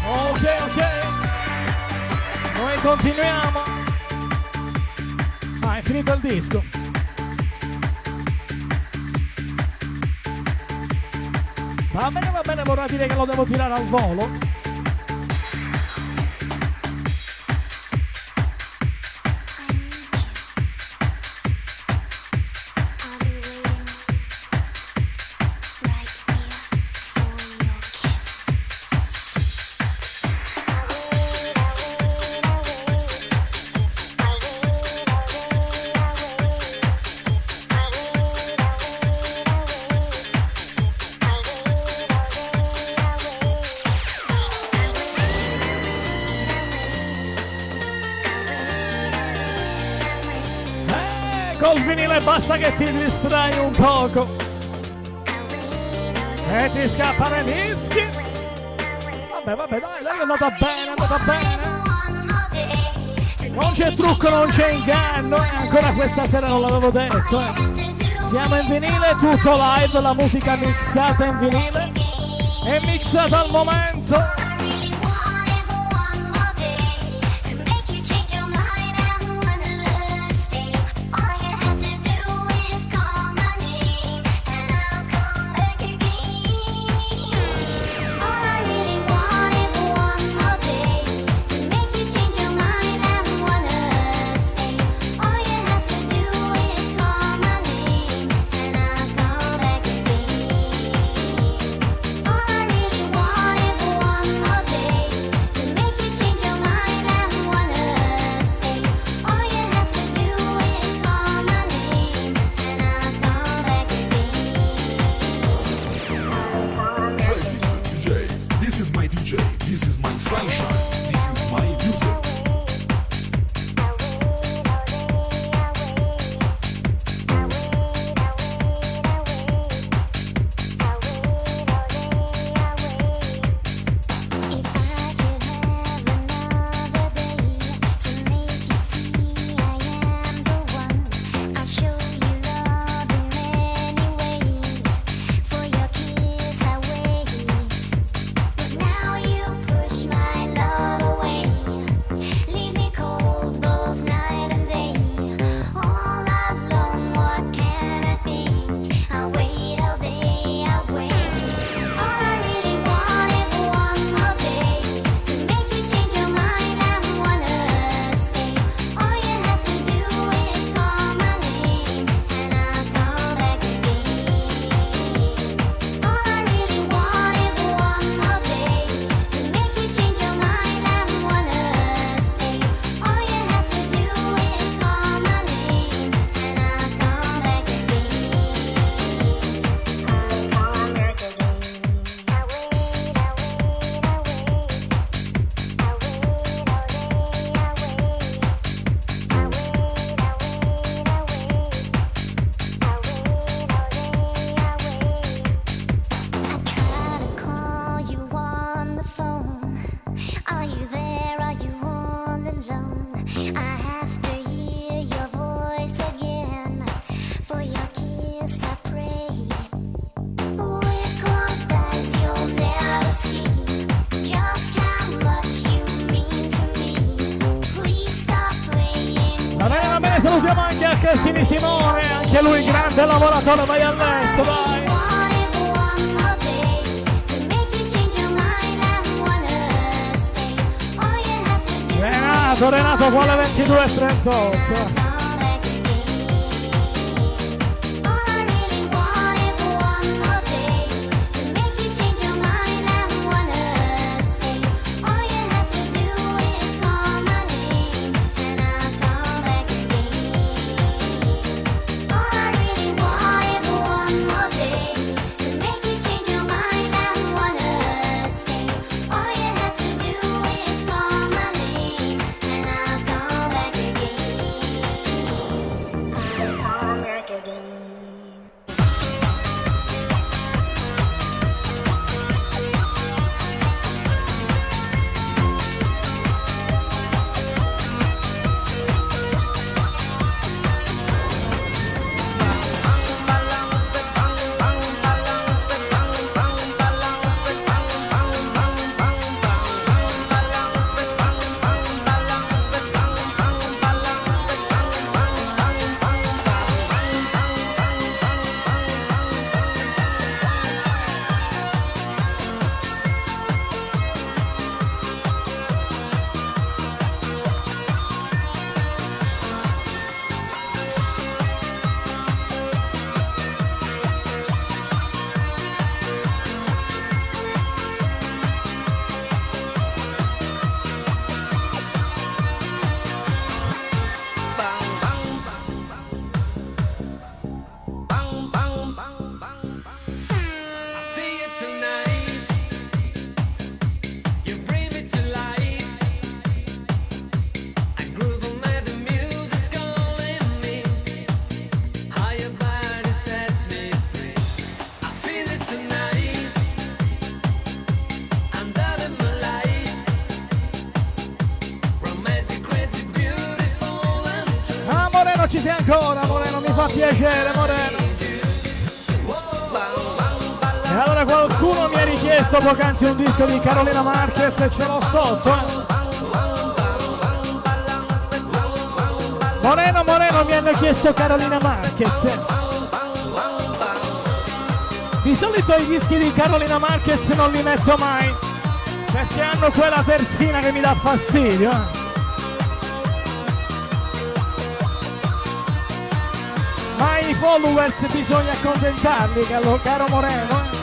Ok, noi continuiamo. Ah, è finito il disco. Va bene, vorrà dire che lo devo tirare al volo. Col vinile basta che ti distrai un poco e ti scappano i dischi. Vabbè, dai, è andata bene. Non c'è trucco, non c'è inganno, ancora questa sera non l'avevo detto, Siamo in vinile, tutto live, la musica mixata in vinile, è mixata al momento. Salutiamo anche a Cassini Simone, anche lui grande lavoratore, vai al letto, vai! Renato, quale 22:38? ancora, Moreno, mi fa piacere, Moreno. E allora qualcuno mi ha richiesto poc'anzi un disco di Carolina Marquez e ce l'ho sotto, Moreno mi hanno chiesto Carolina Marquez. Di solito i dischi di Carolina Marquez non li metto mai, perché hanno quella terzina che mi dà fastidio. Ma i followers bisogna accontentarli, caro Moreno.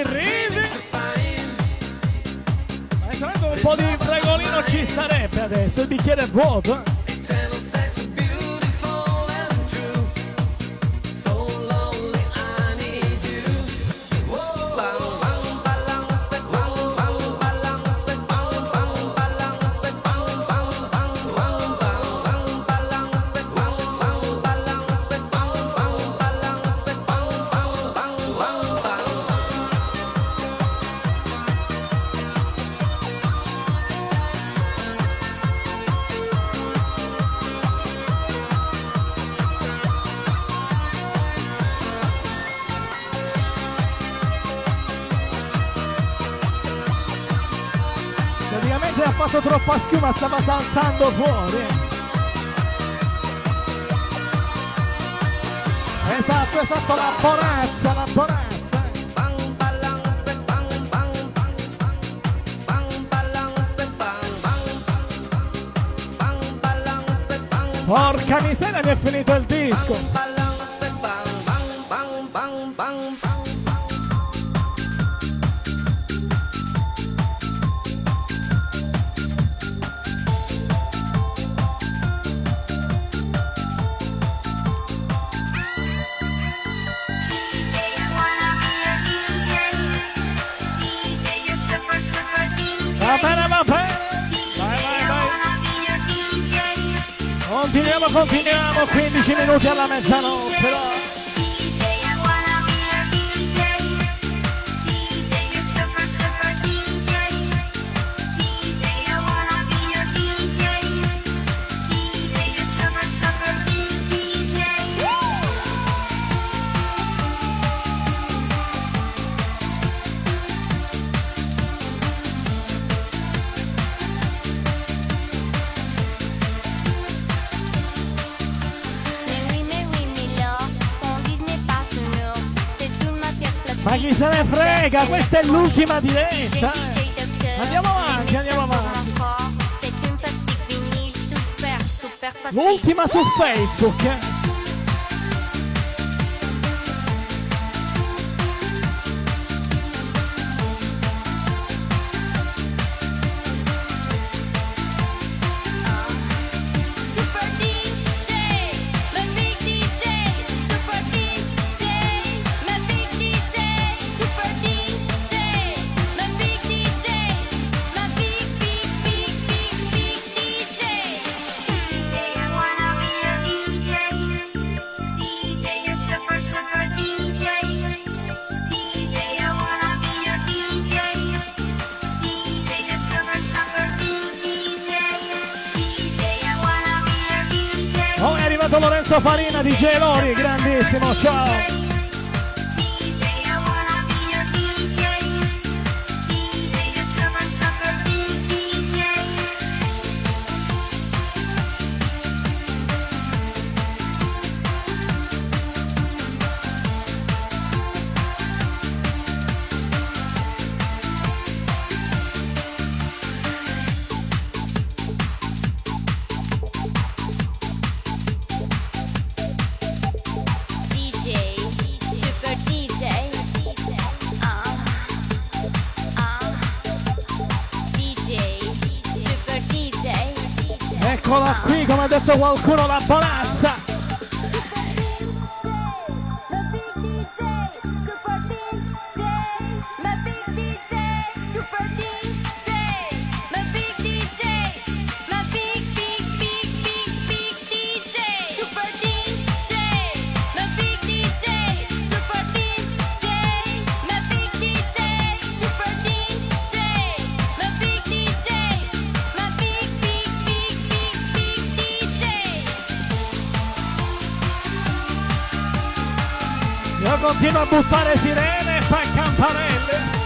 Ridi. Ma secondo un po' di fregolino ci starebbe adesso, il bicchiere è vuoto. Praticamente ha fatto troppa schiuma, stava saltando fuori. Esatto, la bonazza. Porca miseria, mi è finito il disco. Va bene. Vai. Continuiamo, 15 minuti alla mezzanotte. Ma chi se ne frega, questa è l'ultima diretta. Andiamo avanti. L'ultima su Facebook. Lorenzo Farina, DJ Lori, grandissimo, ciao! DJ detto qualcuno la bonanza. Io continuo a buttare sirene e poi campanelle.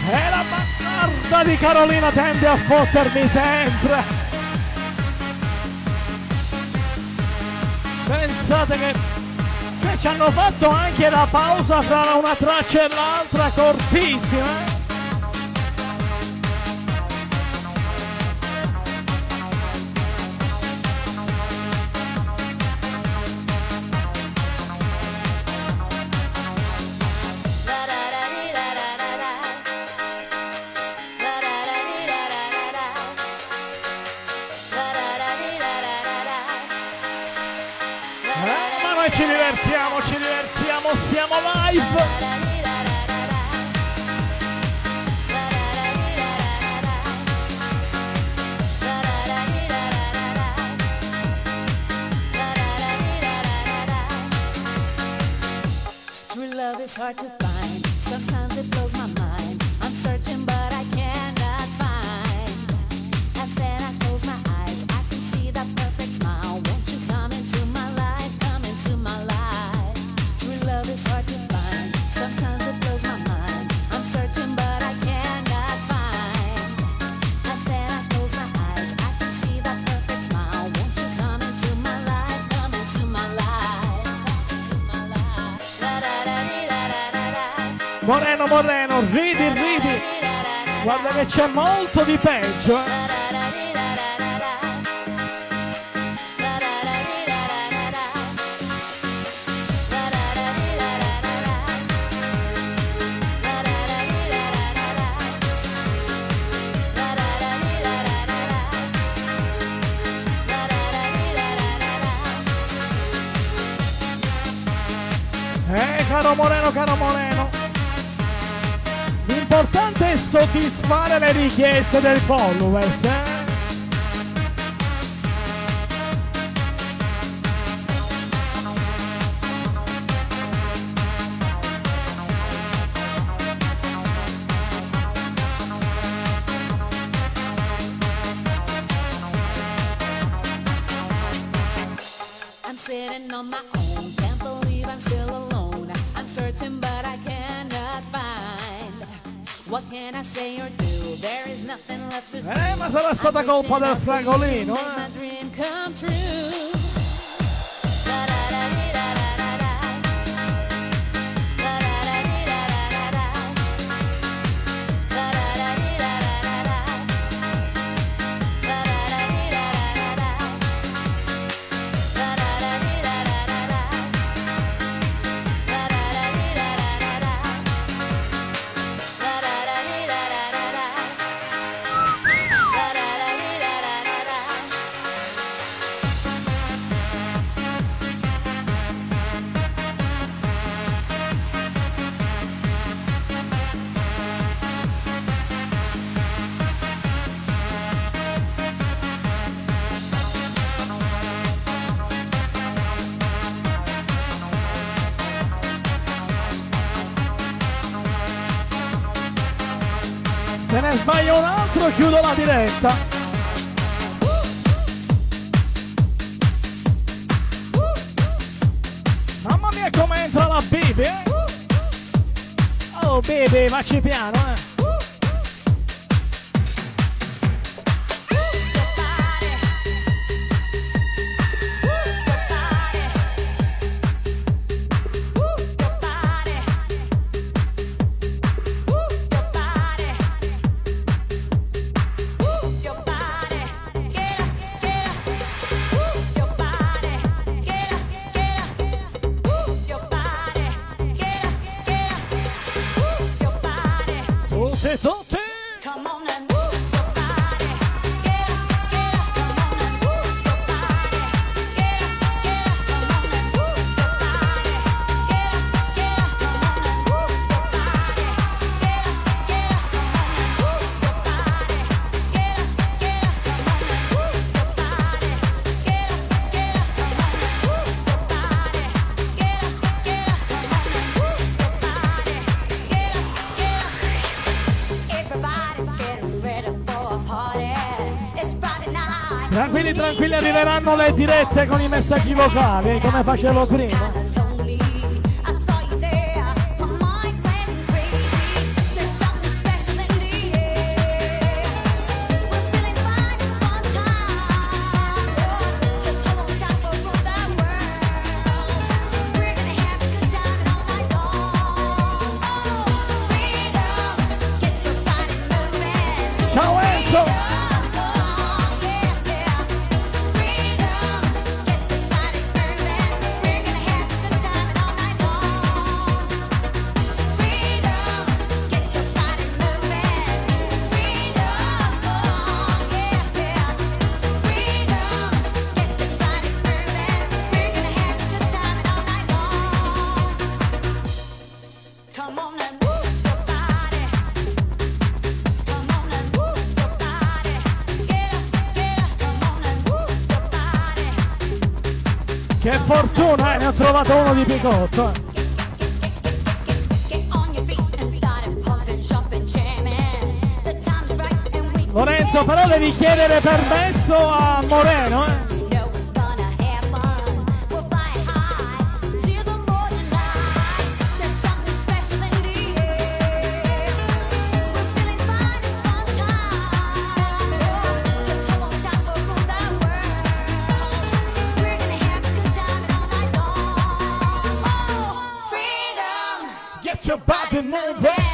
E la bastarda di Carolina tende a fottermi sempre. Pensate che ci hanno fatto anche la pausa tra una traccia e l'altra cortissima. Ma noi ci divertiamo, siamo live. True love is hard to find. Sometimes it blows my mind. I'm searching, but I cannot find. And then I close my eyes. I can see that perfect smile. Won't you come into my life? Come into my life. True love is hard to find. Sometimes it blows my mind. I'm searching, but I cannot find. And then I close my eyes. I can see that perfect smile. Won't you come into my life? Come into my life. Come into my life. La da da dee da da da da. Moreno, ridi. Guarda che c'è molto di peggio. Caro Moreno. L'importante è soddisfare le richieste del followers, eh? I'm sitting on my own, can't believe I'm still alone. I'm searching but I cannot find. What can I say or do? There is nothing left to do. Ma sarà stata colpa del fragolino, Make my dream come true. Da da da dee da da da da. Da da da dee da da da da. Da da da dee da da da da. Da da da dee da da da da. Da da da dee da da da da. Da da da dee da da da da. Da da da dee da da da da. Da da da dee da da da da. Se ne sbaglia un altro chiudo la diretta. Mamma mia come entra la Bibi, eh? Oh Bibi, facci piano, eh? Tranquilli, tranquilli, arriveranno le dirette con i messaggi vocali, come facevo prima. Ciao Enzo! Come on and move your body. Come on and move your body. Get up, come on and move your body. Che fortuna, ne ho trovato uno di picotto. Get on your feet and start pumping, jumping, jamming. The time's right and we Lorenzo, però devi chiedere permesso a Moreno, know it's gonna happen. We'll fly high till the morning light. There's something special in the air. We're feeling fine, it's fun time. Just come on down, go rule the world. We're gonna have a good time all night long. Oh, freedom. Get your body moving.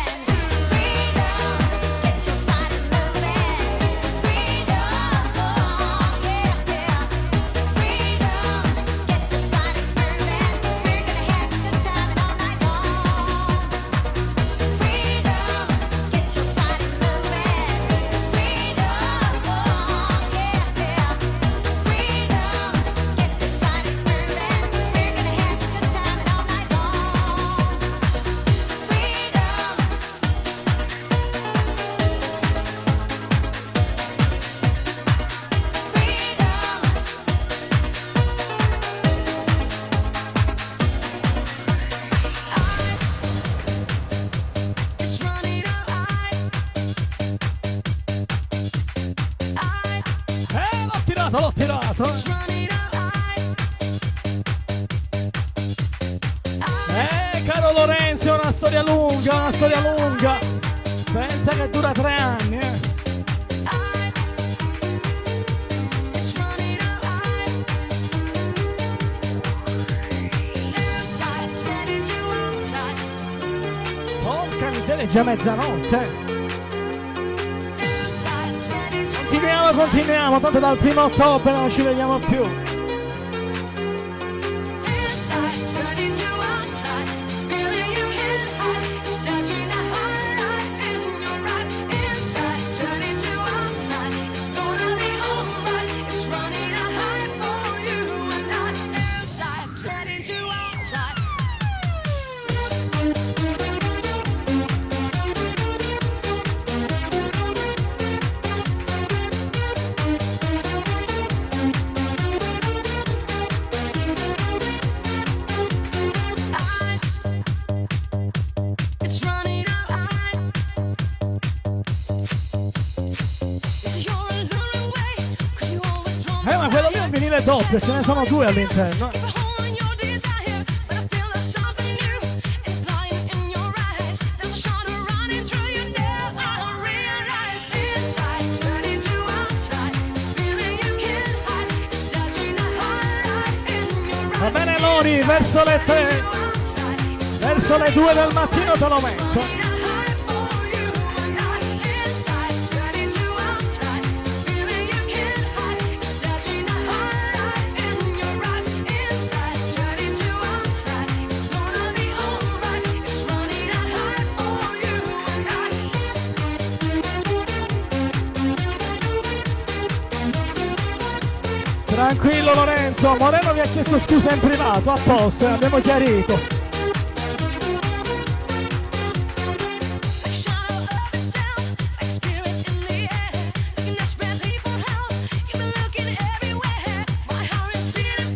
L'ho tirato. Caro Lorenzo, è una storia lunga, una storia lunga. Pensa che dura 3 anni, Porca miseria, è già mezzanotte. Continuiamo, tanto dal 1° ottobre non ci vediamo più. Ma quello lì è un vinile doppio, ce ne sono 2 all'interno. Va bene Lori, verso le 3, verso le 2 del mattino te lo metto. Tranquillo Lorenzo, Moreno vi ha chiesto scusa in privato, a posto, abbiamo chiarito.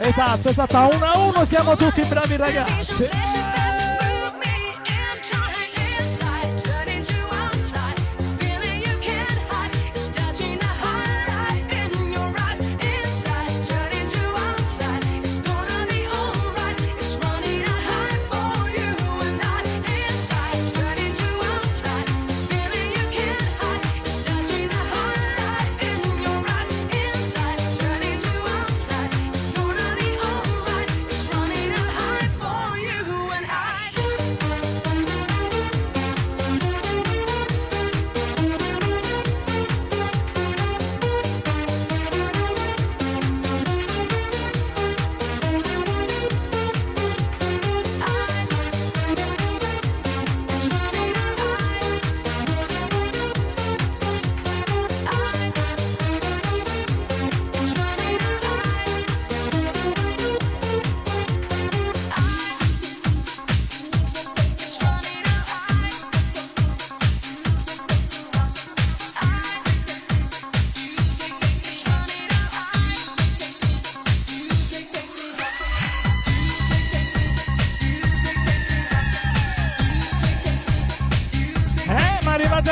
Esatto, a 1-1 siamo tutti bravi ragazzi.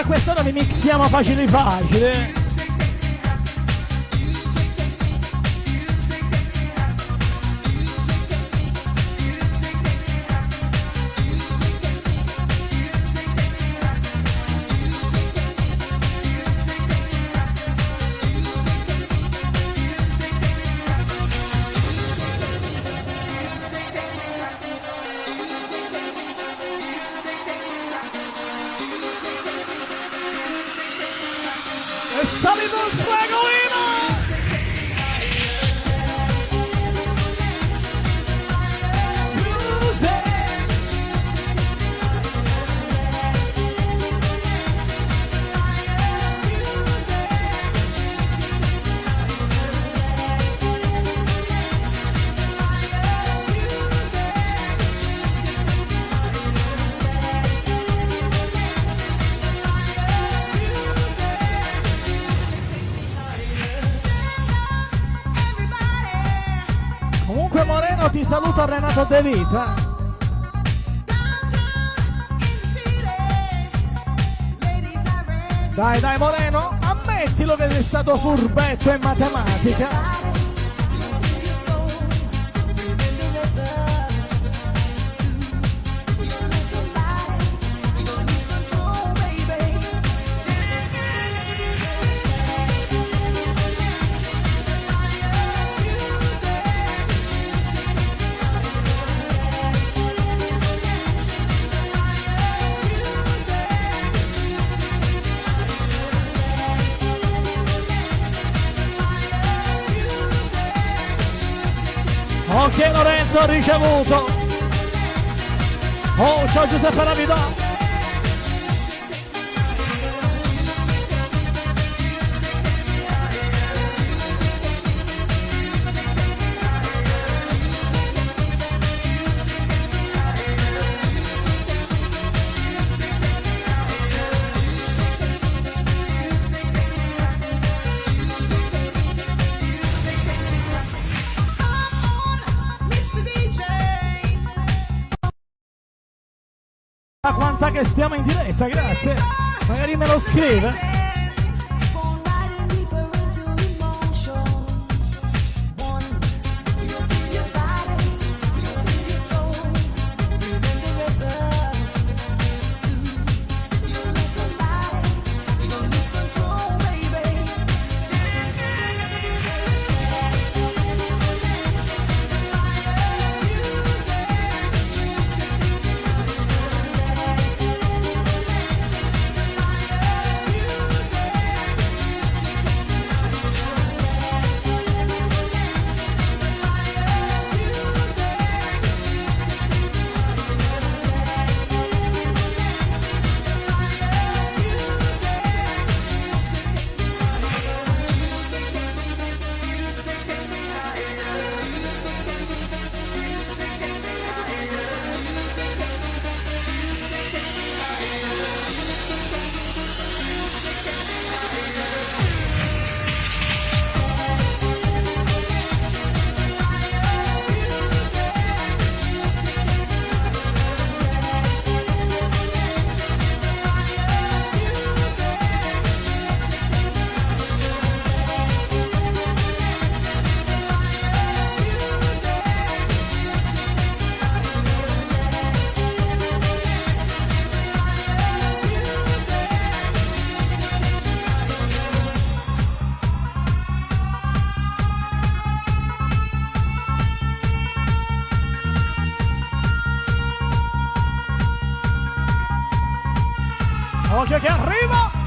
a quest'ora li mixiamo facili facili. È salito il fragolino! Comunque Moreno ti saluta Renato De Vita. Dai Moreno, ammettilo che sei stato furbetto in matematica. Ok Lorenzo ha ricevuto. Oh, ciao Giuseppe Ravidò. Ma quanta che stiamo in diretta, grazie. Magari me lo scrive. Occhio che arriva!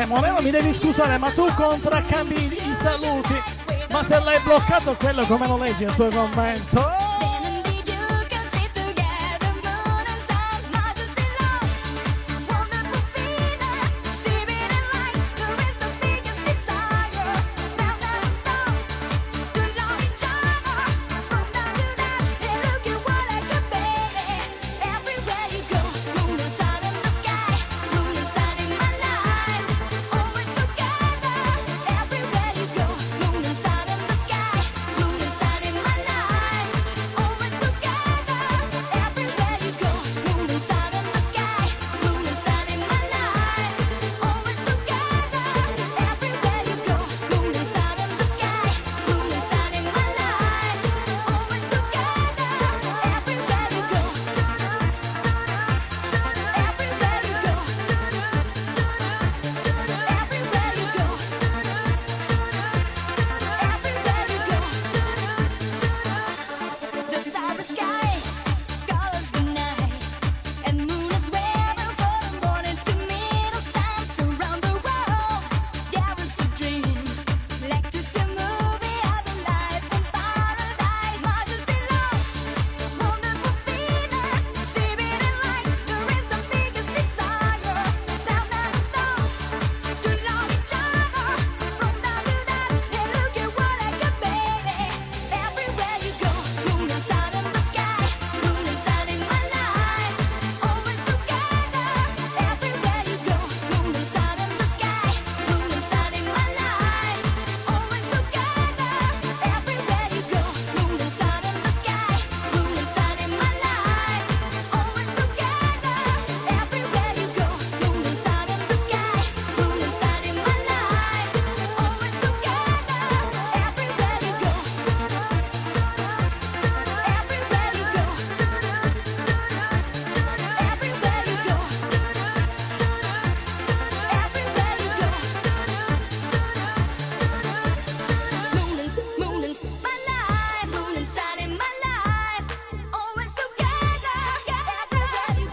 Moreno, mi devi scusare, ma tu contraccambi i saluti. Ma se l'hai bloccato quello, come lo leggi il tuo commento?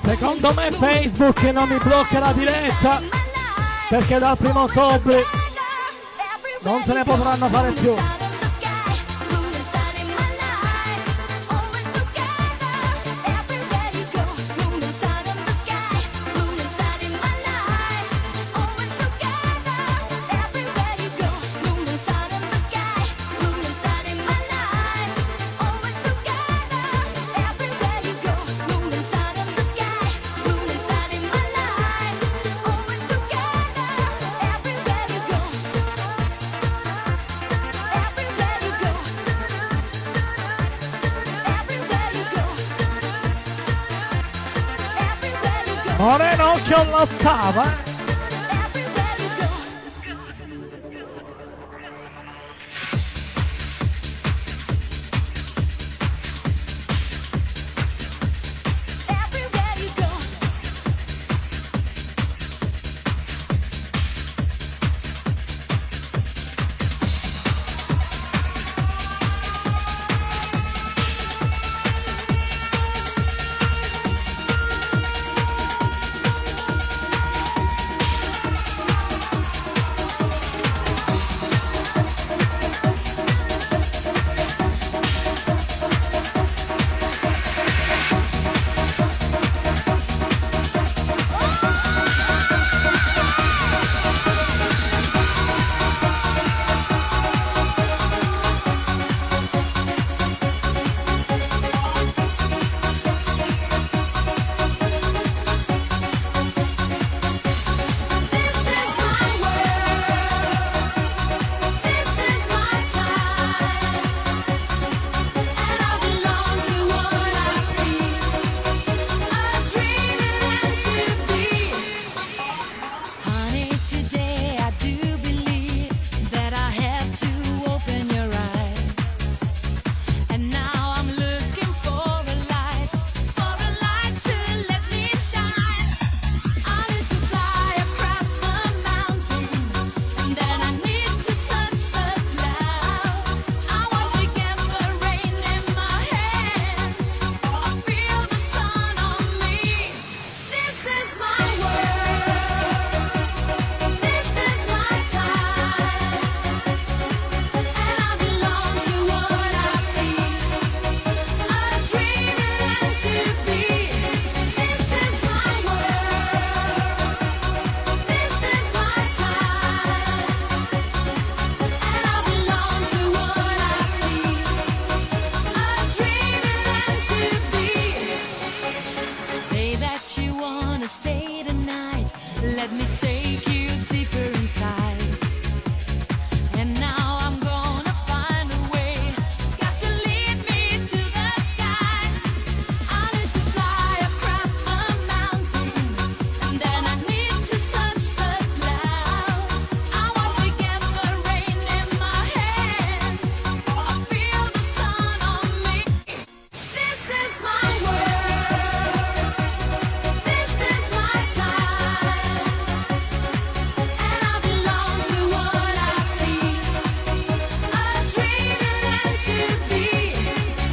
Secondo me Facebook non mi blocca la diretta perché dal 1° ottobre non se ne potranno fare più. Moreno, occhio all'ottava. let me take you deeper inside. And now I'm gonna find a way. Got to lead me to the sky. I need to fly across the mountain, and then I need to touch the clouds. I want to get the rain in my hands. I feel the sun on me. This is my world. This is my time. And I belong to what I see. A dream and to be.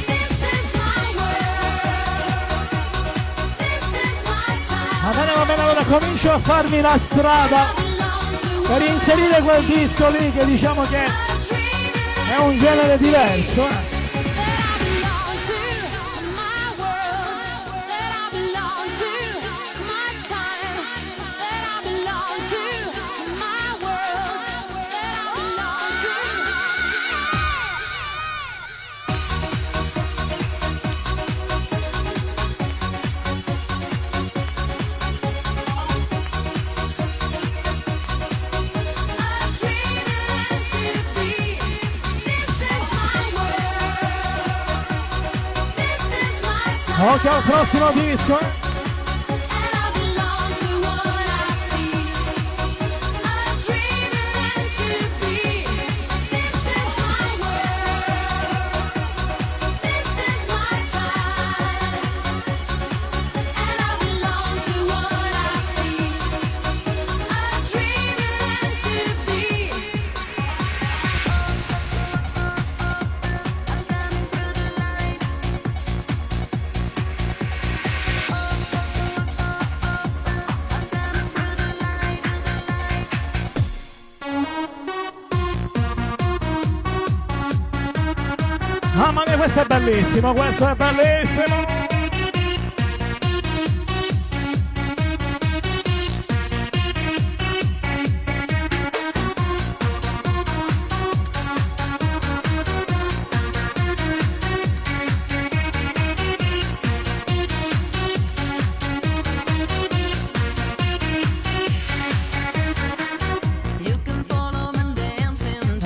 This is my world. This is my time. Va bene, allora comincio a farmi la strada per inserire quel disco lì che diciamo che è un genere diverso. Ok, al prossimo disco. Mamma mia, questo è bellissimo, questo è bellissimo!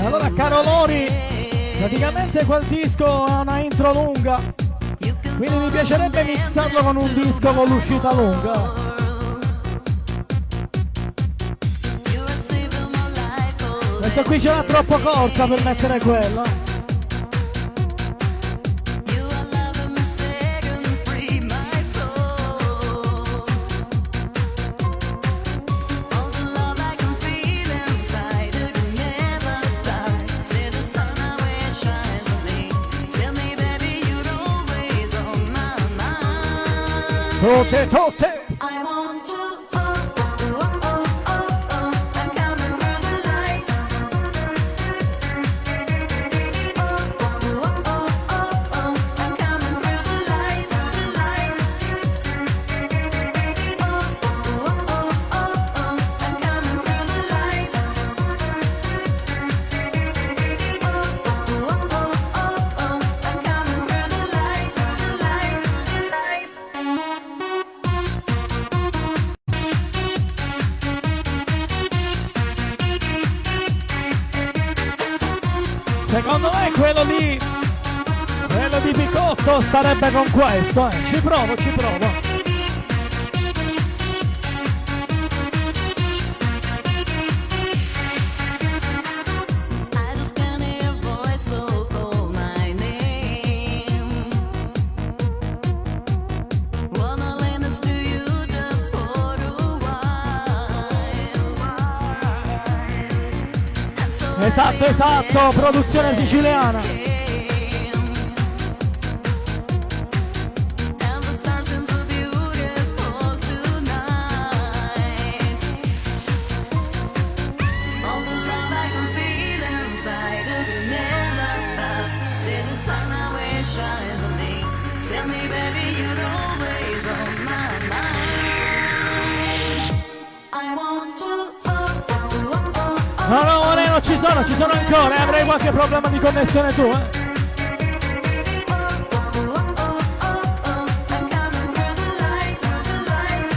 Allora, caro Lori, praticamente quel disco ha una intro lunga, quindi mi piacerebbe mixarlo con un disco con l'uscita lunga. Questo qui ce l'ha troppo corta per mettere quello. Tutte, tutte! I want to, I'm coming through the light. I'm coming through the light, I'm coming through the light. I'm coming through the light, Secondo me quello di Picotto starebbe con questo, Ci provo, ci provo. I just can't hear a voice so call my name. Wanna lend this to you just for a while. And so Esatto, esatto, produzione siciliana. and the stars seem so beautiful tonight. All the love I can feel inside it will never stop. See the sun how it shines on me. Tell me, baby, you're always on my mind. I want to. No, no, Moreno, ci sono ancora, avrei qualche problema di connessione tu, I'm coming through the light, through the light.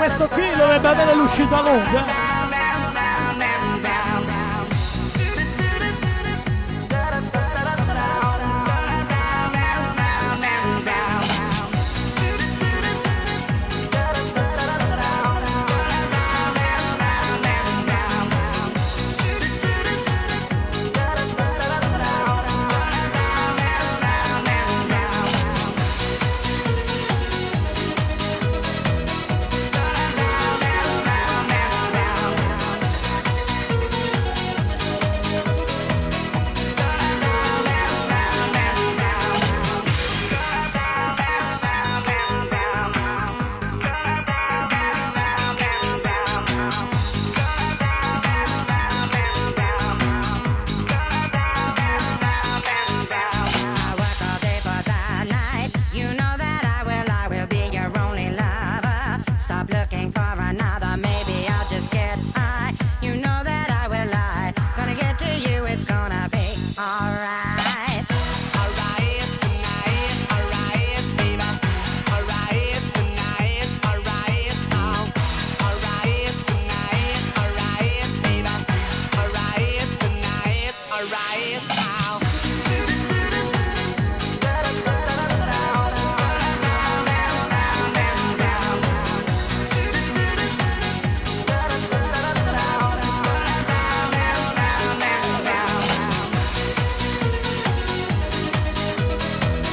questo qui dovrebbe avere l'uscita lunga.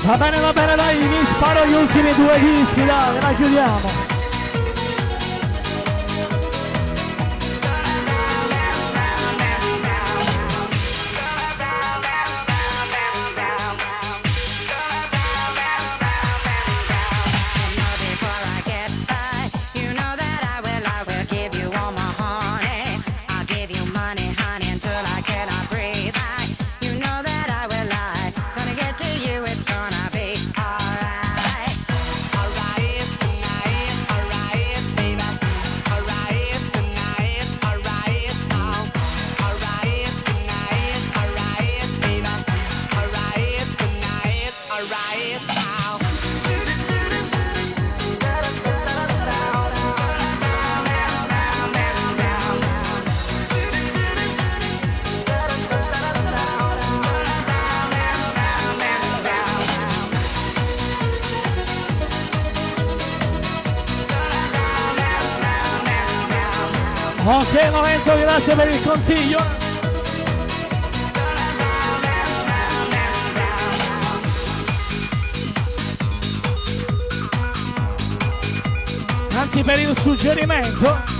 Va bene, dai, mi sparo gli ultimi due dischi, dai, la chiudiamo. Ok Lorenzo, grazie per il consiglio. Anzi, per il suggerimento.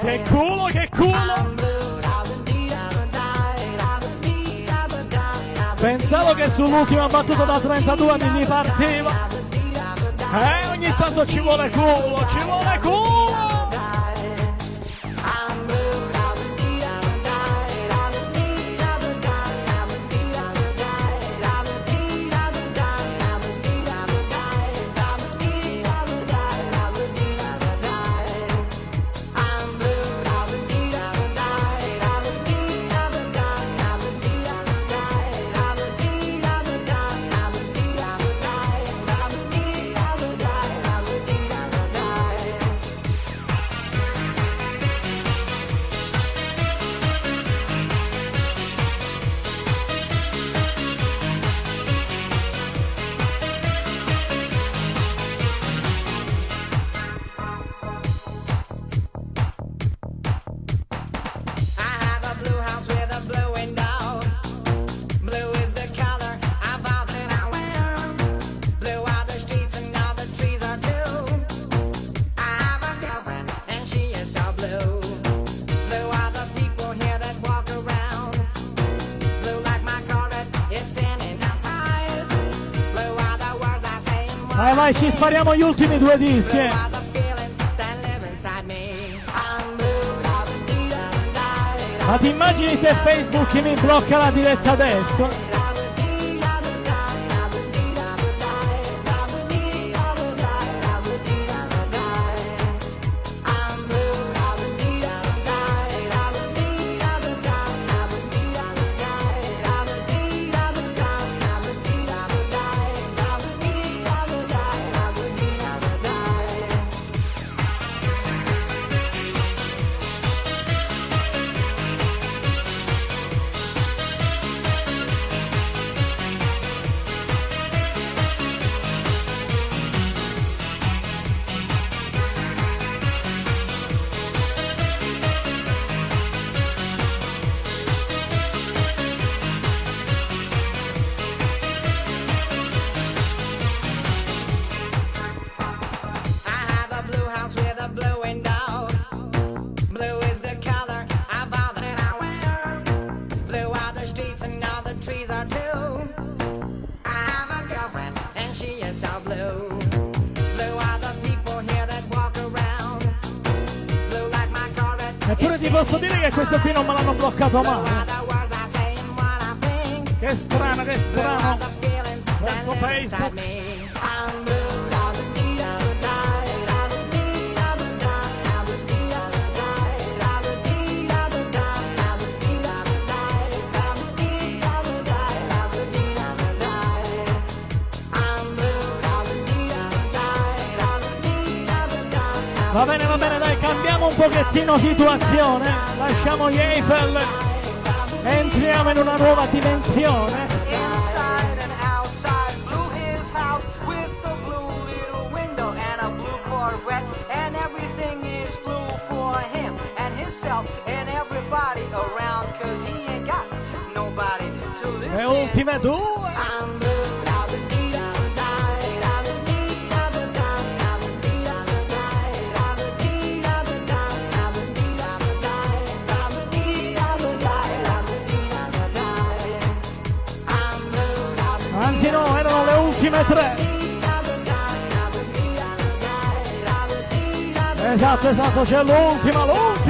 Che culo, che culo! Pensavo che sull'ultima battuta da 32 mi partiva. Ogni tanto ci vuole culo, ci vuole culo! Vai, vai, ci spariamo gli ultimi due dischi. Ma ti immagini se Facebook mi blocca la diretta adesso? Eppure ti posso dire che questo qui non me l'hanno bloccato mai. Che strano, che strano. Questo Facebook. Va bene, dai, cambiamo un pochettino situazione, lasciamo gli Eiffel e entriamo in una nuova dimensione. Inside and outside, blue his house with a blue little window and a blue Corvette, and everything is blue for him and himself and everybody around, 'cause he ain't got nobody to listen. Le ultime due. Anzi no, erano le ultime tre. Esatto, c'è l'ultima.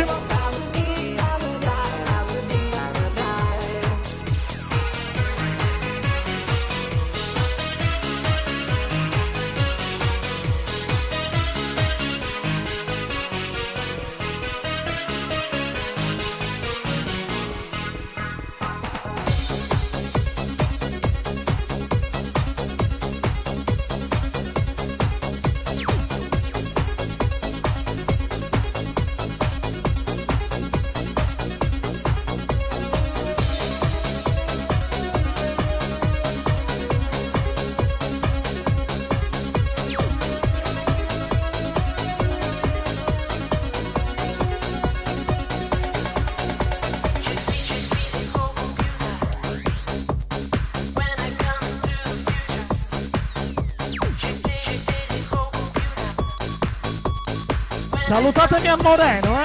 Salutatemi a Moreno,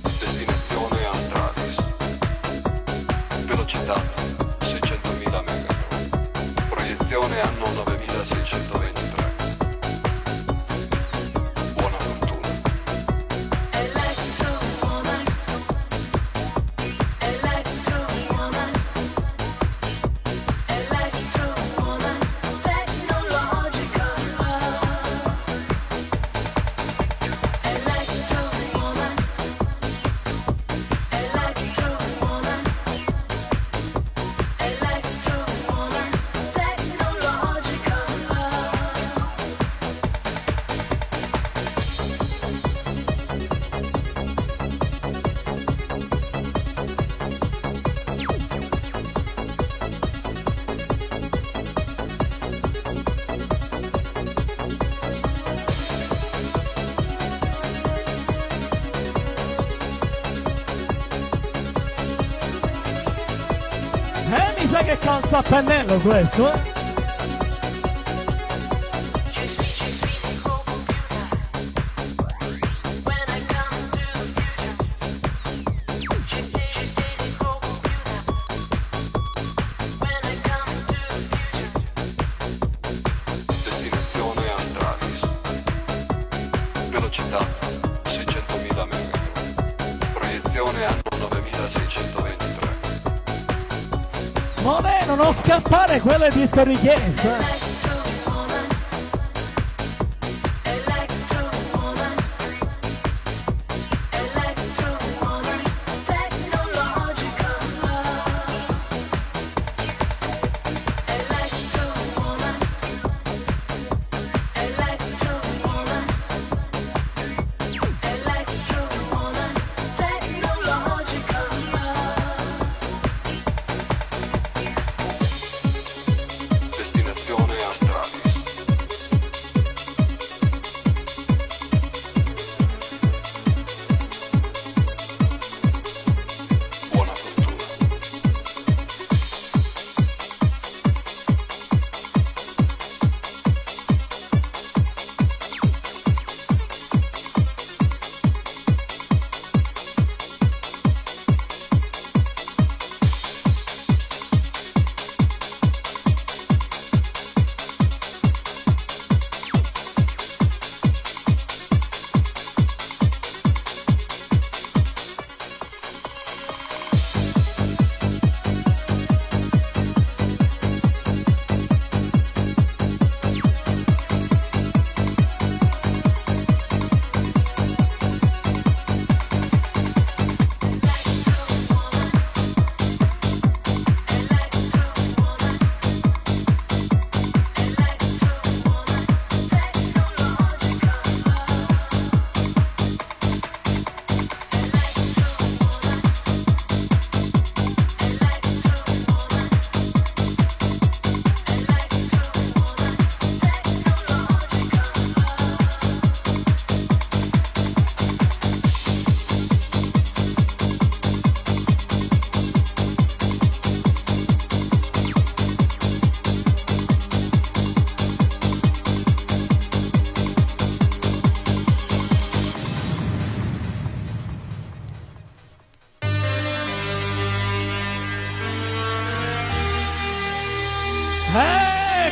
Destinazione Antralis. Velocità 600.000 MHz. Proiezione anno 9623. Buona fortuna. Mi sa che calza a pennello questo, Moreno, non scappare, quello è disco richiesto. Destinazione Astralis. Buona fortuna.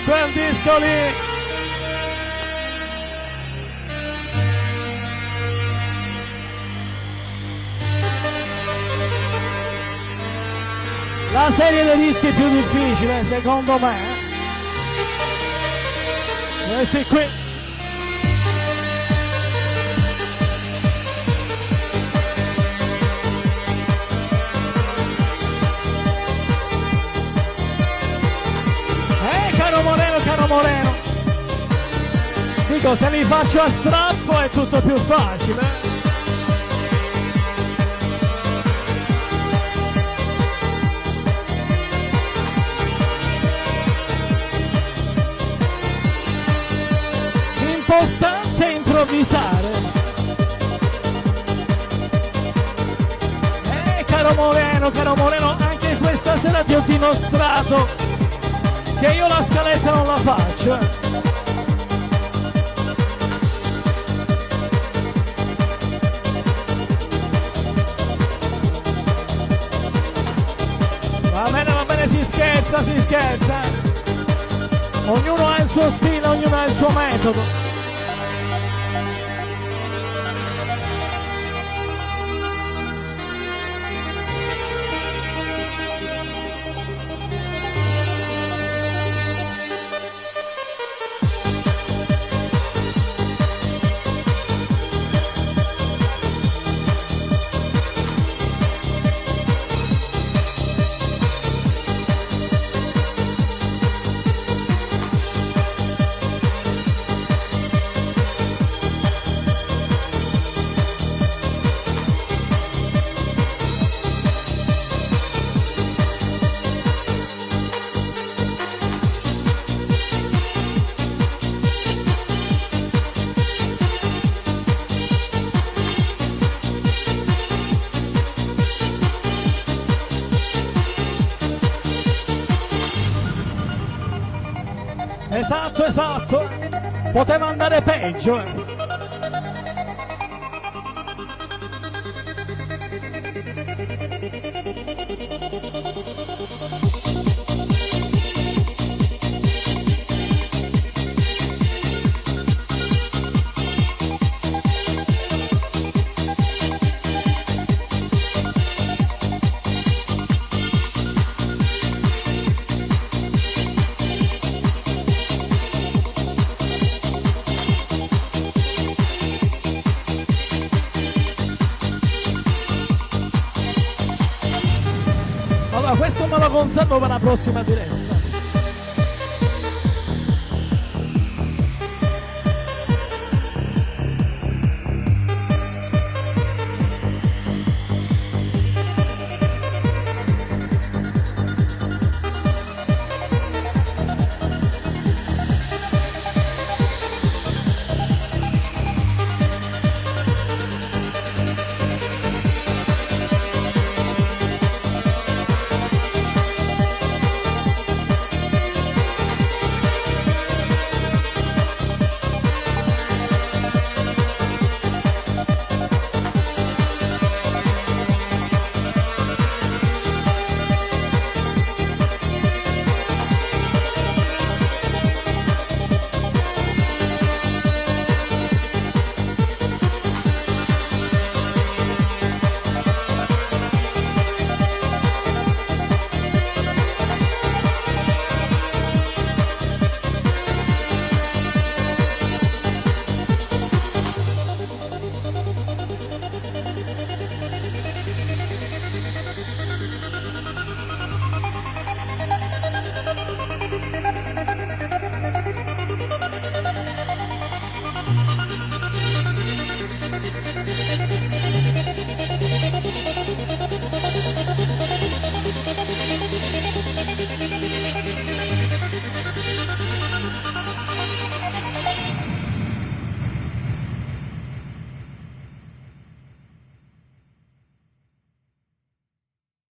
Quel disco lì. La serie dei dischi più difficile, secondo me. Questi qui. Caro Moreno, dico, se li faccio a strappo è tutto più facile. L'importante è improvvisare. Caro Moreno, anche questa sera ti ho dimostrato che io la scaletta non la faccio. Va bene, si scherza. Ognuno ha il suo stile, ognuno ha il suo metodo. Esatto, poteva andare peggio. Allora, questo me lo conservo per la prossima diretta.